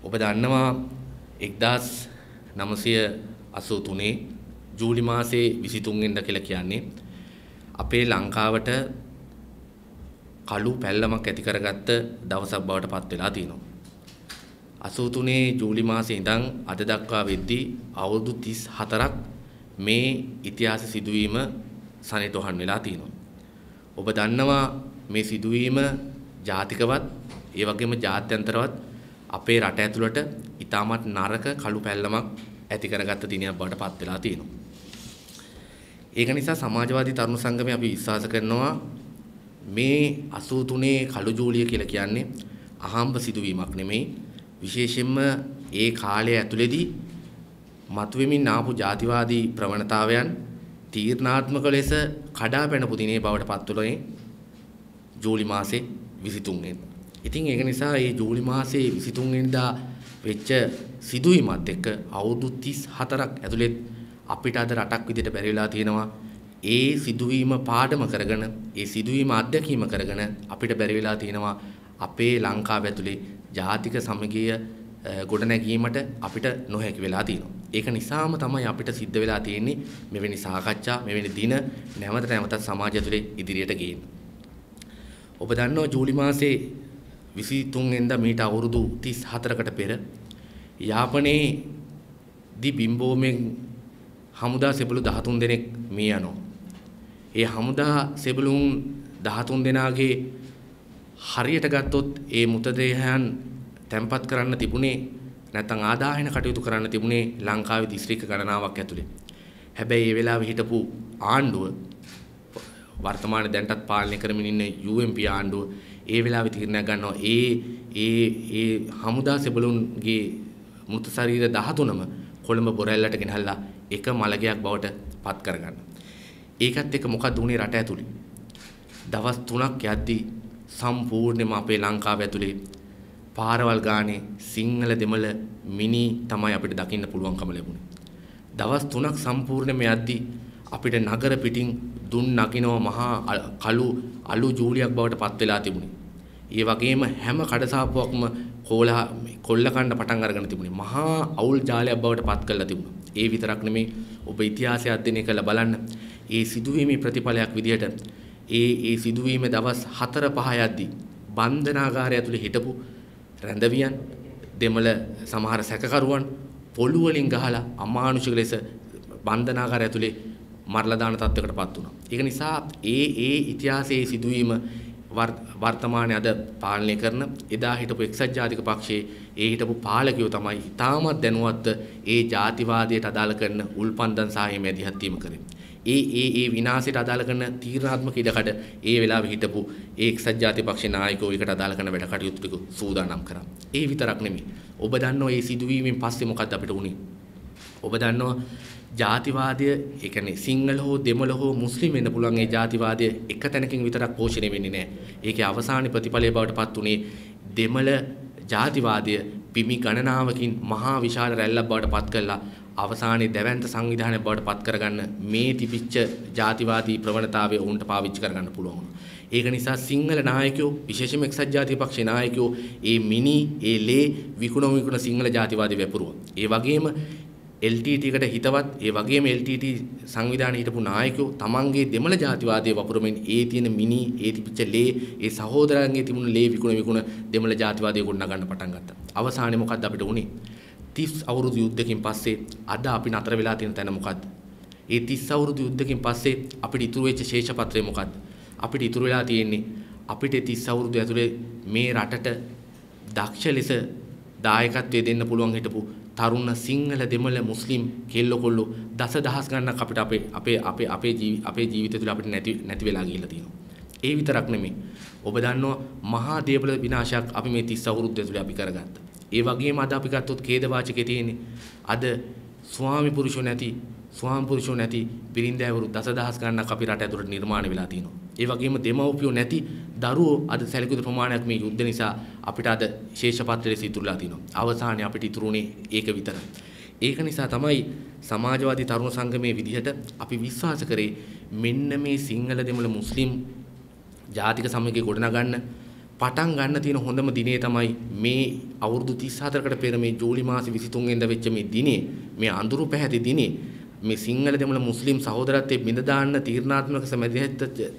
ඔබ දන්නවා 1983 ජූලි මාසයේ 23 වෙනිදා කියලා කියන්නේ අපේ ලංකාවට කළු පැල්ලමක් ඇති කරගත්ත දවසක් බවට පත් වෙලා තියෙනවා. 83 ජූලි මාසයේ ඉඳන් අද දක්වා වෙද්දී අවුරුදු 34ක් මේ ඉතිහාස සිදුවීම සනිටුහන් වෙලා තියෙනවා. ඔබ දන්නවා මේ සිදුවීම ජාතිකවත් ඒ වගේම ජාත්‍යන්තරවත් අපේ රට ඇතුළට ඉතාමත් නරක කළු පැල්ලමක් ඇති කරගත්ත දිනයක් බවට පත් වෙලා තියෙනවා. ඒක නිසා සමාජවාදී තරුණ සංගමය අපි විශ්වාස කරනවා මේ 83 කළු ජූලිය කියලා කියන්නේ අහම්බ සිදුවීමක් නෙමෙයි. විශේෂයෙන්ම ඒ කාලය ඇතුළේදී මතුවෙමින් ආපු ජාතිවාදී ප්‍රවණතාවයන් තීර්ණාත්මක ලෙස කඩා පැනපු දිනේ බවට පත් වුණේ ජූලි මාසේ 23 වෙනිදා. ඉතින් ඒක නිසා මේ ජූලි මාසේ 23 වෙනිදා වෙච්ච සිදුවීමත් එක්ක අවුරුදු 34ක් ඇතුළේ අපිට අද රටක් විදිහට බැරි වෙලා තියෙනවා. ඒ සිදුවීම පාඩම කරගෙන ඒ සිදුවීම අත්දැකීම කරගෙන අපිට බැරි වෙලා තියෙනවා අපේ ලංකාව ඇතුලේ ජාතික සමගිය ගොඩනැගීමට අපිට නොහැකි වෙලා තියෙනවා. ඒක නිසාම තමයි අපිට සිද්ධ වෙලා තියෙන්නේ මෙවැනි සාකච්ඡා මෙවැනි දින නැවත නැවතත් සමාජය ඇතුලේ ඉදිරියට ගේන්න. ඔබ දන්නවා ජූලි මාසේ 23 වෙනිදා මීට අවුරුදු 34කට පෙර යාපනයේ බිම්බෝමෙන් හමුදා සෙබළු 13 දෙනෙක් මිය යනවා. ඒ හමුදා සෙබළුන් 13 දෙනාගේ හරියට ගත්තොත් ඒ මృతදේහයන් තැන්පත් කරන්න තිබුණේ නැත්නම් ආදාහන කටයුතු කරන්න තිබුණේ ලංකාවේ දිස්ත්‍රික්ක ගණනාවක් ඇතුලේ. හැබැයි ඒ වෙලාවේ හිටපු ආණ්ඩුව වර්තමානයේ දැන්ටත් පාලනය කරමින් ඉන්න UMP ආණ්ඩුව ඒ වෙලාවේ තීරණයක් ගන්නවා ඒ හමුදා සෙබළුන්ගේ මృత ශරීර 13ම කොළඹ බොරැල්ලට ගෙනහල්ලා එක මලගයක් බවට පත් කරගන්න. ඒකත් එක්ක මොකක්ද වුනේ රට ඇතුලේ? දවස් 3ක් යද්දී සම්පූර්ණයෙන්ම අපේ ලංකාව ඇතුලේ පාරවල් ගානේ සිංහල දෙමළ මිනි තමයි අපිට දකින්න පුළුවන්කම ලැබුණේ. දවස් 3ක් සම්පූර්ණයෙන්ම යද්දී අපිට නගර පිටින් දුන් නගිනව මහා කළු අලු ජූලියක් බවට පත් වෙලා තිබුණේ. ඒ වගේම හැම කඩසාප්පුවක්ම කොල්ල කන්න පටන් අරගෙන තිබුණේ. මහා අවුල් ජාලයක් බවට පත් කරලා තිබුණා. ඒ විතරක් නෙමෙයි ඔබ ඉතිහාසය අධ්‍යයනය කරලා බලන්න. ඒ සිදුවීමේ ප්‍රතිඵලයක් විදිහට ඒ සිදුවීමේ දවස් 4-5 යද්දී බන්ධනාගාරය ඇතුලේ හිටපු රැඳවියන් දෙමළ සමහර සැකකරුවන් පොළු වලින් ගහලා අමානුෂික ලෙස බන්ධනාගාරය ඇතුලේ මරලා දාන තත්ත්වයකටපත් වුණා. ඒක නිසා ඒ ඉතිහාසයේ සිදුවීම වර්තමානයේ අද පාලනය කරන එදා හිටපු එක්සත් ජාතික පක්ෂයේ ඒ හිටපු පාලකයෝ තමයි ඉතාමත් දැනුවත්ව ඒ ජාතිවාදයට අදාළ කරන උල්පන්දන් සාහය මැදිහත් වීම කරේ. ඒ විනාශයට අදාළ කරන තීරණාත්මක ඉඩකඩ ඒ වෙලාවේ හිටපු ඒ එක්සත් ජාතික පක්ෂේ නායකයෝ ඒකට අදාළ කරන වැඩ කටයුතු ටික සූදානම් කරා. ඒ විතරක් නෙමෙයි. ඔබ දන්නවා මේ සිදුවීමෙන් පස්සේ මොකක්ද අපිට වුනේ? ඔබ දන්නවා ජාතිවාදය ඒ කියන්නේ සිංහල හෝ දෙමළ හෝ මුස්ලිම් වෙන්න පුළුවන් ඒ ජාතිවාදය එක තැනකින් විතරක් පෝෂණය වෙන්නේ නැහැ. ඒකේ අවසාන ප්‍රතිඵලය බවට පත් උනේ දෙමළ ජාතිවාදය පිමි ගණනාවකින් මහා විශාල රැල්ලක් බවට පත් කළා. අවසානයේ දැවැන්ත සංවිධානයක් බවට පත් කරගන්න මේ තිබිච්ච ජාතිවාදී ප්‍රවණතාවය උන්ට පාවිච්චි කරගන්න පුළුවන් වුණා. ඒක නිසා සිංහල නායකයෝ විශේෂයෙන්ම එක්සත් ජාතික පක්ෂේ නායකයෝ ඒ මිනි ඒ ලේ විකුණ සිංහල ජාතිවාදී වැපරුවා. ඒ වගේම LTT එකට හිතවත් ඒ වගේම LTT සංවිධානයේ හිටපු නායකයෝ තමන්ගේ දෙමළ ජාතිවාදයේ වපුරමින් ඒ තියෙන මිනි ඒ තිබිච්ච ලේ ඒ සහෝදරයන්ගේ තිබුණු ලේ විකුණ දෙමළ ජාතිවාදයේ ගොඩනගන්න පටන් ගත්තා. අවසානයේ මොකද්ද අපිට වුනේ? 30 අවුරුදු යුද්ධකින් පස්සේ අද අපි නතර වෙලා තියෙන තැන මොකද්ද? ඒ 30 අවුරුදු යුද්ධකින් පස්සේ අපිට ඉතුරු වෙච්ච ශේෂපත්‍රය මොකද්ද? අපිට ඉතුරු වෙලා තියෙන්නේ අපිට 30 අවුරුදු ඇතුලේ මේ රටට දක්ෂ ලෙස දායකත්වයේ දෙන්න පුළුවන් හිටපු තරුණ සිංහල දෙමළ මුස්ලිම් කෙල්ලොකොල්ලෝ දසදහස් ගණනක් අපිට අපේ ජීවිතය තුළ අපිට නැති වෙලා ගිහිල්ලා තියෙනවා. ඒ විතරක් නෙමෙයි. ඔබ දන්නවා මහා දේපල විනාශයක් අපි මේ 30 අවුරුද්ද ඇතුලේ අපි කරගත්තා. ඒ වගේම අද අපි ගත්තොත් ඛේදවාචකේ තියෙන්නේ අද ස්වාමි පුරුෂෝ නැති බිරින්දෑවරු දසදහස් ගණනක් අපි රට ඇතුළට නිර්මාණය වෙලා තියෙනවා. ඒ වගේම දෙමව්පියෝ නැති දරුවෝ අද සැලකුණු ප්‍රමාණයක් මේ යුද්ධ නිසා අපිට අද ශේෂපත්‍රයේ ඉතුරුලා තියෙනවා. අවසානයේ අපිට ඉතුරුනේ ඒක විතරයි. ඒක නිසා තමයි සමාජවාදී තරුණ සංගමයේ විදිහට අපි විශ්වාස කරේ මෙන්න මේ සිංහල දෙමළ මුස්ලිම් ජාතික සමගිය ගොඩනගන්න පටන් ගන්න තියෙන හොඳම දිනේ තමයි මේ අවුරුදු 34කට පෙර මේ ජූලි මාසේ 23 වෙනිදා වෙච්ච මේ දිනේ, මේ අඳුරු පැහැති දිනේ, මේ සිංහල දෙමළ මුස්ලිම් සහෝදරත්වයේ බිඳ දාන්න තීරණාත්මක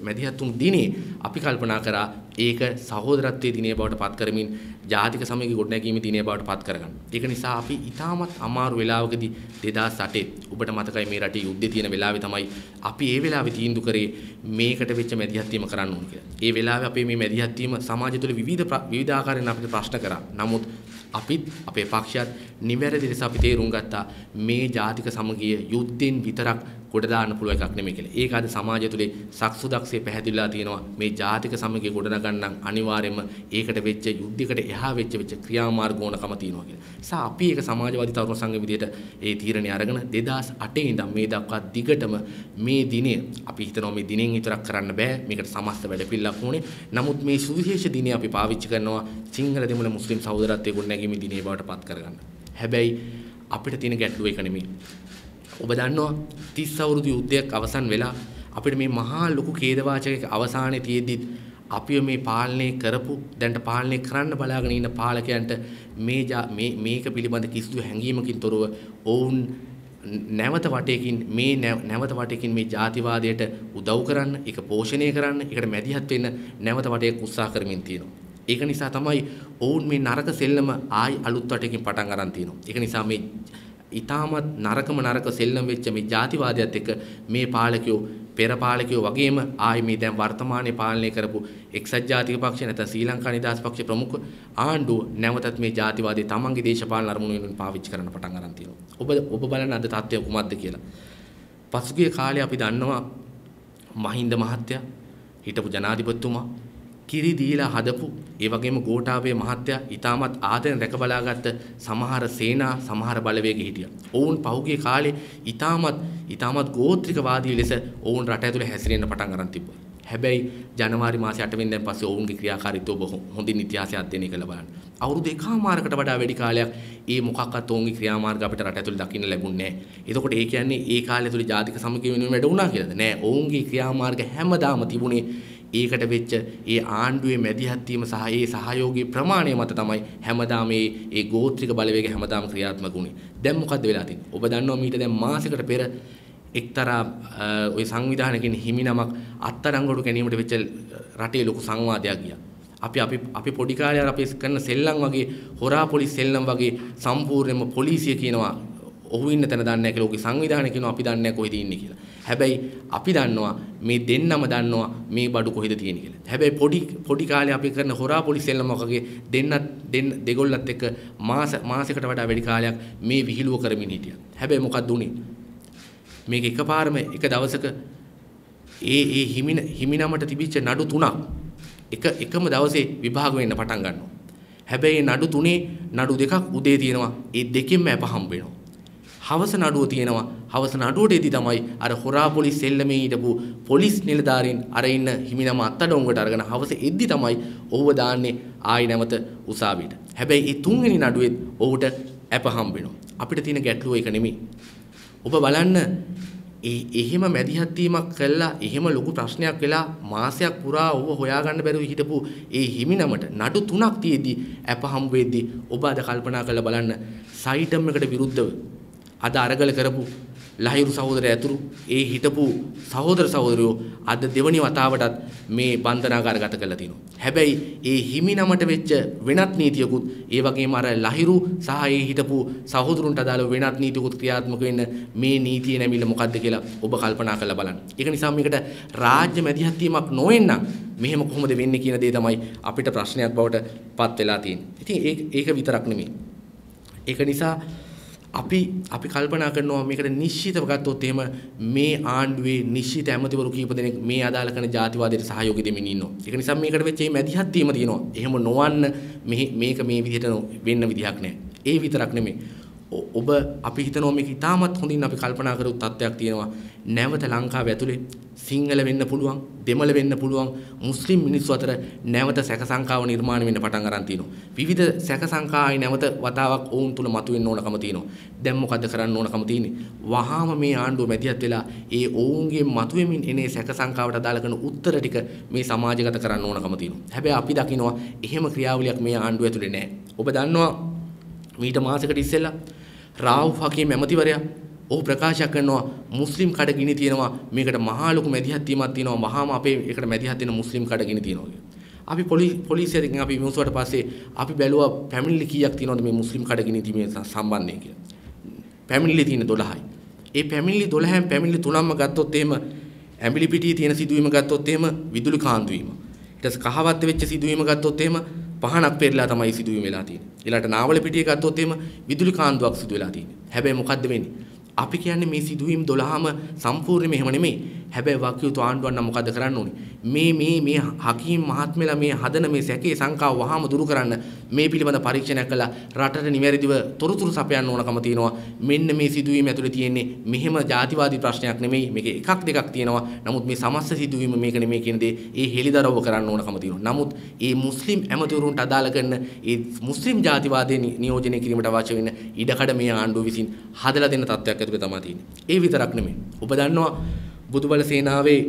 මැදිහත් වුණු දිනේ අපි කල්පනා කරා ඒක සහෝදරත්වයේ දිනේ බවට පත් කරමින් ජාතික සමගිය ගොඩනැගීමේ දිනේ බවට පත් කරගන්න. ඒක නිසා අපි ඊටමත් අමාරු වෙලාවකදී 2008 ඔබට මතකයි මේ රටේ යුද්ධය තියෙන වෙලාවේ තමයි අපි ඒ වෙලාවේ තීන්දුව කරේ මේකට වෙච්ච මැදිහත් වීම කරන්න ඕන කියලා. ඒ වෙලාවේ අපේ මේ මැදිහත් වීම සමාජය තුළ විවිධාකාරයෙන් අපිට ප්‍රශ්න කරා. නමුත් අපිත් අපේ පක්ෂයත් නිවැරදි ලෙස අපි තේරුම් ගත්තා මේ ජාතික සමගිය යුද්ධෙන් විතරක් ගොඩ දාන්න පුළුවන් එකක් නෙමෙයි කියලා. ඒක අද සමාජය තුලේ සක්සුදක්සේ පැහැදිලිලා තියෙනවා. මේ ජාතික සමගිය ගොඩනගන්න අනිවාර්යයෙන්ම ඒකට වෙච්ච යුද්ධයකට එහා වෙච්ච ක්‍රියාමාර්ග ඕනකම තියෙනවා කියලා. නිසා අපි ඒක සමාජවාදී තරුණ සංඝ විදියට ඒ තීරණය අරගෙන 2008 ඉඳන් මේ දක්වා දිගටම මේ දිනේ අපි හිතනවා මේ දිනෙන් විතරක් කරන්න බෑ. මේකට සමස්ත වැඩපිළිවෙලක් ඕනේ. නමුත් මේ සුවිශේෂ දිනේ අපි පාවිච්චි කරනවා සිංහල දෙමළ මුස්ලිම් සහෝදරත්වයේ ගොඩනැගීමේ දිනේ බවට පත් කරගන්න. හැබැයි අපිට තියෙන ගැටලුව එක නෙමෙයි. ඔබ දන්නවා 30 අවුරුදු යුද්ධයක් අවසන් වෙලා අපිට මේ මහා ලොකු ඛේදවාචකයක අවසානයේ තියෙද්දි අපිව මේ පාලනය කරපු දැන්ට පාලනය කරන්න බලාගෙන ඉන්න පාලකයන්ට මේක පිළිබඳ කිසිදු හැඟීමකින් තොරව ඔවුන් නැවත වටයකින් මේ ජාතිවාදයට උදව් කරන්න, ඒක පෝෂණය කරන්න, ඒකට මැදිහත් වෙන්න නැවත වටයක උත්සාහ කරමින් තියෙනවා. ඒක නිසා තමයි ඔවුන් මේ නරක සෙල්ලම ආයි අලුත් වටයකින් පටන් අරන් තියෙනවා. ඒක නිසා මේ ඊටමත් නරක සෙල්ලම් වෙච්ච මේ ජාතිවාදයත් එක්ක මේ පාලකයෝ පෙර පාලකයෝ වගේම ආයි මේ දැන් වර්තමානයේ පාලනය කරපු එක්සත් ජාතික පක්ෂ නැත්නම් ශ්‍රී ලංකා නිදහස් පක්ෂ ප්‍රමුඛ ආණ්ඩුව නැවතත් මේ ජාතිවාදී තමන්ගේ දේශපාලන අරමුණු වෙනුවෙන් පාවිච්චි කරන්න පටන් අරන් තියෙනවා. ඔබ බලන්න අද තත්ත්වය කුමක්ද කියලා. පසුගිය කාලේ අපි දන්නවා මහින්ද මහත්තයා හිටපු ජනාධිපතිතුමා කිරි දීලා හදපු ඒ වගේම ගෝඨාභය මහත්තයා ඊටමත් ආදරෙන් රැකබලාගත්ත සමහර සේනා සමහර බලවේග හිටියා. ඔවුන් පහුගිය කාලේ ඊටමත් ගෝත්‍රිකවාදී ලෙස ඔවුන් රට ඇතුලේ හැසිරෙන්න පටන් අරන් තිබ්බා. හැබැයි ජනවාරි මාසේ 8 වෙනිදාන් පස්සේ ඔවුන්ගේ ක්‍රියාකාරීත්වය ඔබ හොඳින් ඉතිහාසය අධ්‍යයනය කරලා බලන්න. අවුරුදු 1මාරකට වඩා වැඩි කාලයක් මේ මොකක්වත් ඔවුන්ගේ ක්‍රියාමාර්ග අපිට රට ඇතුලේ දකින්න ලැබුණේ නැහැ. එතකොට ඒ කියන්නේ ඒ කාලය තුල ජාතික සමගිය වෙනුවෙන් වැඩ වුණා කියලාද? නෑ. ඔවුන්ගේ ක්‍රියාමාර්ග හැමදාම තිබුණේ ඒකට වෙච්ච ඒ ආණ්ඩුවේ මැදිහත් වීම සහ ඒ සහයෝගී ප්‍රමාණය මත තමයි හැමදාම මේ ගෝත්‍රික බලවේග හැමදාම ක්‍රියාත්මක වුණේ. දැන් මොකද්ද වෙලා තියෙන්නේ? ඔබ දන්නවා මීට දැන් මාසයකට පෙර එක්තරා ওই සංවිධානයකින් හිමිනමක් අත්අඩංගුවට ගැනීමට වෙච්ච රටේ ලොකු සංවාදයක් ගියා. අපි පොඩි කාලේ අපි කරන සෙල්ලම් වගේ හොරා පොලිස් සෙල්ලම් වගේ සම්පූර්ණයෙන්ම පොලිසිය කියනවා ඔහු ඉන්න තැන දන්නේ නැහැ කියලා. ඔහුගේ සංවිධානය කියනවා අපි දන්නේ නැහැ කොහෙද ඉන්නේ කියලා. හැබැයි අපි දන්නවා මේ දෙන්නම දන්නවා මේ බඩු කොහෙද තියෙන්නේ කියලා. හැබැයි පොඩි කාලේ අපි කරන හොරා පොලිස් සෙල්ලම් වගේ දෙගොල්ලත් එක්ක මාසයකට වඩා වැඩි කාලයක් මේ විහිළුව කරමින් හිටියා. හැබැයි මොකක්ද උනේ? මේක එකපාරම එක දවසක ඒ හිමිනමට තිබිච්ච නඩු තුනක් එකම දවසේ විභාග වෙන්න පටන් ගන්නවා. හැබැයි නඩු තුනේ නඩු දෙකක් උදේ තියෙනවා. ඒ දෙකෙන්ම අප හම්බ වෙනවා. හවස නඩුව තියෙනවා. හවස නඩුවටදී තමයි අර හොරා පොලිස් සෙල්ලමේ හිටපු පොලිස් නිලධාරීන් අර ඉන්න හිමිනම අත්අඩංගුවට අරගෙන හවස එද්දි තමයි ඔහුව දාන්නේ ආයි නැවත උසාවියට. හැබැයි මේ තුන්වෙනි නඩුවෙත් ඔහුට අප හම්බ වෙනවා. අපිට තියෙන ගැටලුව ඒක නෙමෙයි. ඔබ බලන්න එහෙම මැදිහත් වීමක් කළා එහෙම ලොකු ප්‍රශ්නයක් වෙලා මාසයක් පුරා ඔබ හොයාගන්න බැරුව හිටපු ඒ හිමිනමට නඩු තුනක් තියේදී අප හම් වෙද්දී ඔබ අද කල්පනා කරලා බලන්න සයිටම් එකට විරුද්ධව අද අරගල කරපු ලහිරු සහෝදරය ඇතුළු ඒ හිටපු සහෝදරයෝ අද දෙවනි වතාවටත් මේ බන්ධනාගාරගත කරලා තිනවා. හැබැයි ඒ හිමිනමට වෙච්ච වෙනත් නීතියකුත් ඒ වගේම අර ලහිරු සහ ඒ හිටපු සහෝදරුන්ට අදාළ වෙනත් නීතියකුත් ක්‍රියාත්මක වෙන්න මේ නීතිය නැමිලා මොකද්ද කියලා ඔබ කල්පනා කරලා බලන්න. ඒක නිසා මේකට රාජ්‍ය මැදිහත් වීමක් නොවෙන්න මෙහෙම කොහොමද වෙන්නේ කියන දේ තමයි අපිට ප්‍රශ්නයක් බවට පත් වෙලා තියෙන්නේ. ඉතින් ඒක විතරක් නෙමෙයි. ඒක නිසා අපි කල්පනා කරනවා මේකට නිශ්චිතව ගත්තොත් එහෙම මේ ආණ්ඩුවේ නිශ්චිත ඇමතිවරු කීප දෙනෙක් මේ අදාළ කරන ජාතිවාදයට සහයෝගය දෙමින් ඉන්නවා. ඒක නිසා මේකට වෙච්ච මේ මැදිහත් වීම තියෙනවා. එහෙම නොවන්න මේක මේ විදිහට වෙන්න විදිහක් නැහැ. ඒ විතරක් නෙමෙයි. ඔබ අපි හිතනවා මේක ඉතාමත් හොඳින් අපි කල්පනා කරු තත්ත්වයක් තියෙනවා. නැවත ලංකාව ඇතුලේ සිංහල වෙන්න පුළුවන්, දෙමළ වෙන්න පුළුවන්, මුස්ලිම් මිනිස්සු අතර නැවත සැක සංකාව නිර්මාණය වෙන්න පටන් අරන් තිනවා. විවිධ සැක සංකායි නැවත වතාවක් ඔවුන් තුල මතුවෙන්න ඕනකම තියෙනවා. දැන් මොකද්ද කරන්න ඕනකම තියෙන්නේ? වහාම මේ ආණ්ඩුව මැදිහත් වෙලා ඒ ඔවුන්ගේ මතුවෙමින් එනේ සැක සංකාවට අදාළ කරන උත්තර ටික මේ සමාජගත කරන්න ඕනකම තියෙනවා. හැබැයි අපි දකිනවා එහෙම ක්‍රියාවලියක් මේ ආණ්ඩුව ඇතුලේ නැහැ. ඔබ දන්නවා මීට මාසයකට ඉස්සෙල්ලා රාවුෆ් හකීම් ඇමතිවරයා ඔහු ප්‍රකාශ කරනවා මුස්ලිම් කඩ ගිනි තියෙනවා, මේකට මහා ලොකු මැදිහත් වීමක් තියෙනවා, වහාම අපේ එකට මැදිහත් වෙන මුස්ලිම් කඩ ගිනි තියෙනවා කියලා. අපි පොලිසියෙන් අපි විමසුවට පස්සේ අපි බැලුවා පැමිණිලි කීයක් තියෙනවද මේ මුස්ලිම් කඩ ගිනි තීමේ සම්බන්ධයෙන් කියලා. පැමිණිලි තියෙන 12යි. ඒ පැමිණිලි 12න් පැමිණිලි 3ක්ම ගත්තොත් එහෙම ඇඹිලි පිටියේ තියෙන සිදුවීම ගත්තොත් එහෙම විදුලි කාන්දු වීම. ඊට පස්සේ කහවත්ත වෙච්ච සිදුවීම ගත්තොත් එහෙම පහනක් පෙරලා තමයි සිදුවීම වෙලා තියෙන්නේ. ඊළඟට නාවල පිටියේ ගත්තොත් එහෙම විදුලි කාන්දුවක් සිදු වෙලා තියෙන්නේ. හැබැයි මොකද්ද වෙන්නේ? අපි කියන්නේ මේ සිදුවීම් 12ම සම්පූර්ණයෙන්ම එහෙම නෙමෙයි. හැබැයි වාක්‍යුතු ආණ්ඩුවක් නම් මොකද්ද කරන්න ඕනේ? මේ හකීම් මහත්මලා මේ හදන මේ සැකේ සංකාව වහාම දුරු කරන්න මේ පිළිබඳ පරීක්ෂණයක් කළා රටට නිවැරදිව තොරතුරු සපයන්න ඕනකම තියෙනවා. මෙන්න මේ සිදුවීම ඇතුලේ තියෙන්නේ මෙහෙම ජාතිවාදී ප්‍රශ්නයක් නෙමෙයි. මේක එකක් දෙකක් තියෙනවා. නමුත් මේ සමස්ත සිදුවීම මේක නෙමෙයි කියන දේ ඒ හෙළිදරව්ව කරන්න ඕනකම තියෙනවා. නමුත් මේ මුස්ලිම් ඇමතිවරුන්ට අදාළ කරන ඒ මුස්ලිම් ජාතිවාදයේ නියෝජනය කිරීමට අවශ්‍ය වෙන ඉඩකඩ මේ ආණ්ඩුව විසින් හදලා දෙන තත්ත්වයක් ඇතුලේ තමයි තියෙන්නේ. ඒ විතරක් නෙමෙයි. ඔබ දන්නවා බුදුබල සේනාවේ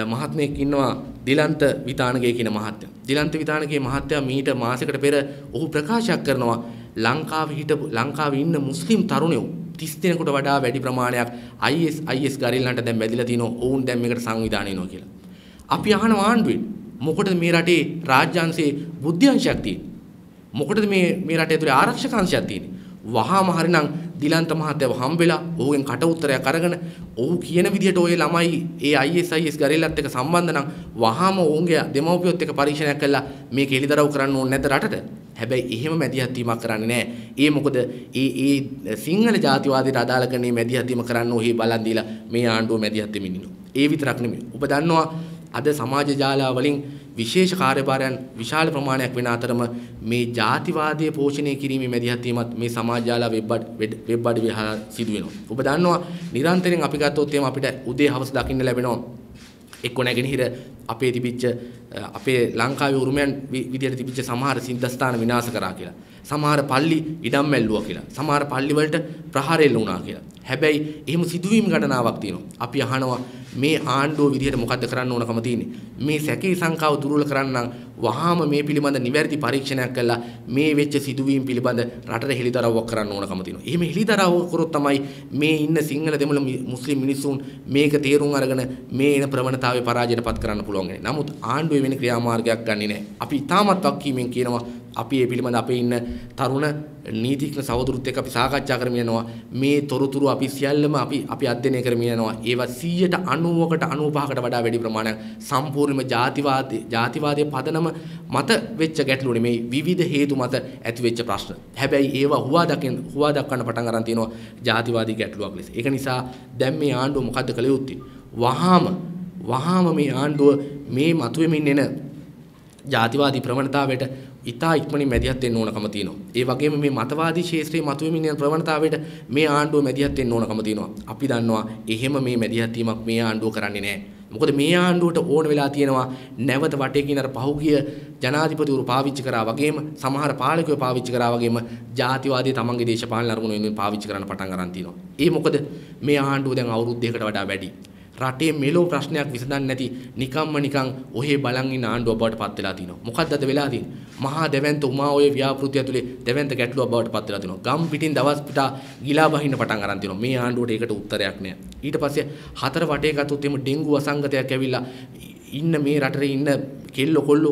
මහත්මයෙක් ඉන්නවා දිලන්ත විතානගේ කියන මහත්තයා. දිලන්ත විතානගේ මහත්තයා මීට මාසයකට පෙර ඔහු ප්‍රකාශයක් කරනවා ලංකාවේ ඉන්න මුස්ලිම් තරුණයෝ 30 දෙනෙකුට වඩා වැඩි ප්‍රමාණයක් IS ගරිල්ලන්ට දැන් බැඳිලා තිනවා. ඔවුන් දැන් මේකට සංවිධානය වෙනවා කියලා. අපි අහනවා ආණ්ඩුවෙන් මොකටද මේ රටේ රාජ්‍යාංශයේ බුද්ධ්‍යංශයක් තියෙන්නේ? මොකටද මේ රටේ ඇතුලේ ආරක්ෂක අංශයක් තියෙන්නේ? වහාම හරිනම් දිලන්ත මහත්තයව හම්බෙලා ඔහුගෙන් කට උත්තරයක් අරගෙන ඔහු කියන විදිහට ඔය ළමයි ඒ IS ගරිල්ලත් එක්ක සම්බන්ධ නම් වහාම ඔවුන්ගේ දෙමව්පියොත් එක්ක පරීක්ෂණයක් කළා මේක එලිදරව් කරන්න ඕනේ නැද්ද රටට? හැබැයි එහෙම මැදිහත් වීමක් කරන්නේ නැහැ. ඒ මොකද ඒ සිංහල ජාතිවාදයට අදාළ කරන්නේ මැදිහත් වීම කරන්න ඔහි බලන් දීලා මේ ආණ්ඩුව මැදිහත් වෙමින් ඉන්නවා. ඒ විතරක් නෙමෙයි. ඔබ දන්නවා අද සමාජ ජාලා වලින් විශේෂ කාර්යභාරයන් විශාල ප්‍රමාණයක් වෙන අතරම මේ ජාතිවාදයේ පෝෂණය කිරීමේ මැදිහත් වීමත් මේ සමාජ ජාලා වෙබ් අඩවි සිදු වෙනවා. ඔබ දන්නවා නිරන්තරයෙන් අපි ගත්තොත් එහෙම අපිට උදේ හවස දකින්න ලැබෙනවා එක්ක නැගෙනහිර අපේ තිබිච්ච අපේ ලංකාවේ උරුමයන් විදියට තිබිච්ච සමහර සිද්ධාස්ථාන විනාශ කරා කියලා. සමහර පල්ලි ඉඩම් මැල්ලුවා කියලා. සමහර පල්ලි වලට ප්‍රහාර එල්ල වුණා කියලා. හැබැයි එහෙම සිදුවීම් ගණනාවක් තියෙනවා. අපි අහනවා මේ ආණ්ඩුව විදියට මොකද්ද කරන්න ඕනකම තියෙන්නේ? මේ සැකේ සංකාව දුර්වල කරන්න වහාම මේ පිළිබඳ නිවැරදි පරීක්ෂණයක් කළා මේ වෙච්ච සිදුවීම් පිළිබඳ රටට හෙළිදරව්වක් කරන්න ඕනකම තියෙනවා. එහෙම හෙළිදරව් කරොත් තමයි මේ ඉන්න සිංහල දෙමළ මුස්ලිම් මිනිසුන් මේක තේරුම් අරගෙන මේ එන ප්‍රවණතාවය පරාජයටපත් කරන්න පුළුවන් වෙන්නේ. නමුත් ආණ්ඩුවේ වෙන ක්‍රියාමාර්ගයක් ගන්නෙ නැහැ. අපි තාමත් වක්කීමෙන් කියනවා අපි මේ පිළිබඳ අපේ ඉන්න තරුණ නීතිඥ සහෝදරුත් එක්ක අපි සාකච්ඡා කරමින් යනවා. මේ තොරතුරු අපි සියල්ලම අපි අධ්‍යයනය කරමින් යනවා. ඒවා 90%කට 95%කට වඩා වැඩි ප්‍රමාණයක් සම්පූර්ණයෙන්ම ජාතිවාදයේ පදනම මත වෙච්ච ගැටලු නෙමෙයි විවිධ හේතු මත ඇති වෙච්ච ප්‍රශ්න. හැබැයි ඒවා හුවා දක්වන්න පටන් අරන් තියෙනවා ජාතිවාදී ගැටලුවක් ලෙස. ඒක නිසා දැන් මේ ආණ්ඩුව මොකද්ද කළ යුත්තේ? වහාම මේ ආණ්ඩුව මේ මතුවෙමින් එන ජාතිවාදී ප්‍රවණතාවයට ඉතා ඉක්මනින් මැදිහත් වෙන්න ඕනකම තියෙනවා. ඒ වගේම මේ මතවාදී ශාස්ත්‍රයේ මතුවෙමින් යන ප්‍රවණතාවයට මේ ආණ්ඩුව මැදිහත් වෙන්න ඕනකම තියෙනවා. අපි දන්නවා එහෙම මේ මැදිහත් වීමක් මේ ආණ්ඩුව කරන්නේ නැහැ. මොකද මේ ආණ්ඩුවට ඕන වෙලා තියෙනවා නැවත වටේ කියන අර පහුගිය ජනාධිපතිවරු පාවිච්චි කරා වගේම සමහර පාලකයෝ පාවිච්චි කරා වගේම ජාතිවාදී තමන්ගේ දේශපාලන අරමුණු වෙනුවෙන් පාවිච්චි කරන්න පටන් අරන් තියෙනවා. ඒ මොකද මේ ආණ්ඩුව දැන් අවුරුද්දයකට වඩා වැඩි. රටේ මෙලෝ ප්‍රශ්නයක් විසඳන්නේ නැති නිකන් ඔහේ බලන් ඉන්න ආණ්ඩුව බවට පත් වෙලා තිනවා. මොකක්ද අද වෙලා තියෙන්නේ? මහා දැවැන්ත උමා ඔය ව්‍යාපෘතිය ඇතුලේ දැවැන්ත ගැටලුවක් බවට පත් වෙලා තිනවා. ගම් පිටින් දවස් පිටා ගිලා බහින්න පටන් අරන් තිනවා. මේ ආණ්ඩුවට ඒකට උත්තරයක් නැහැ. ඊට පස්සේ හතර වටේ ගත්තොත් එimhe ඩෙන්ගු වසංගතයක් ඇවිල්ලා ඉන්න මේ රටේ ඉන්න කෙල්ල කොල්ල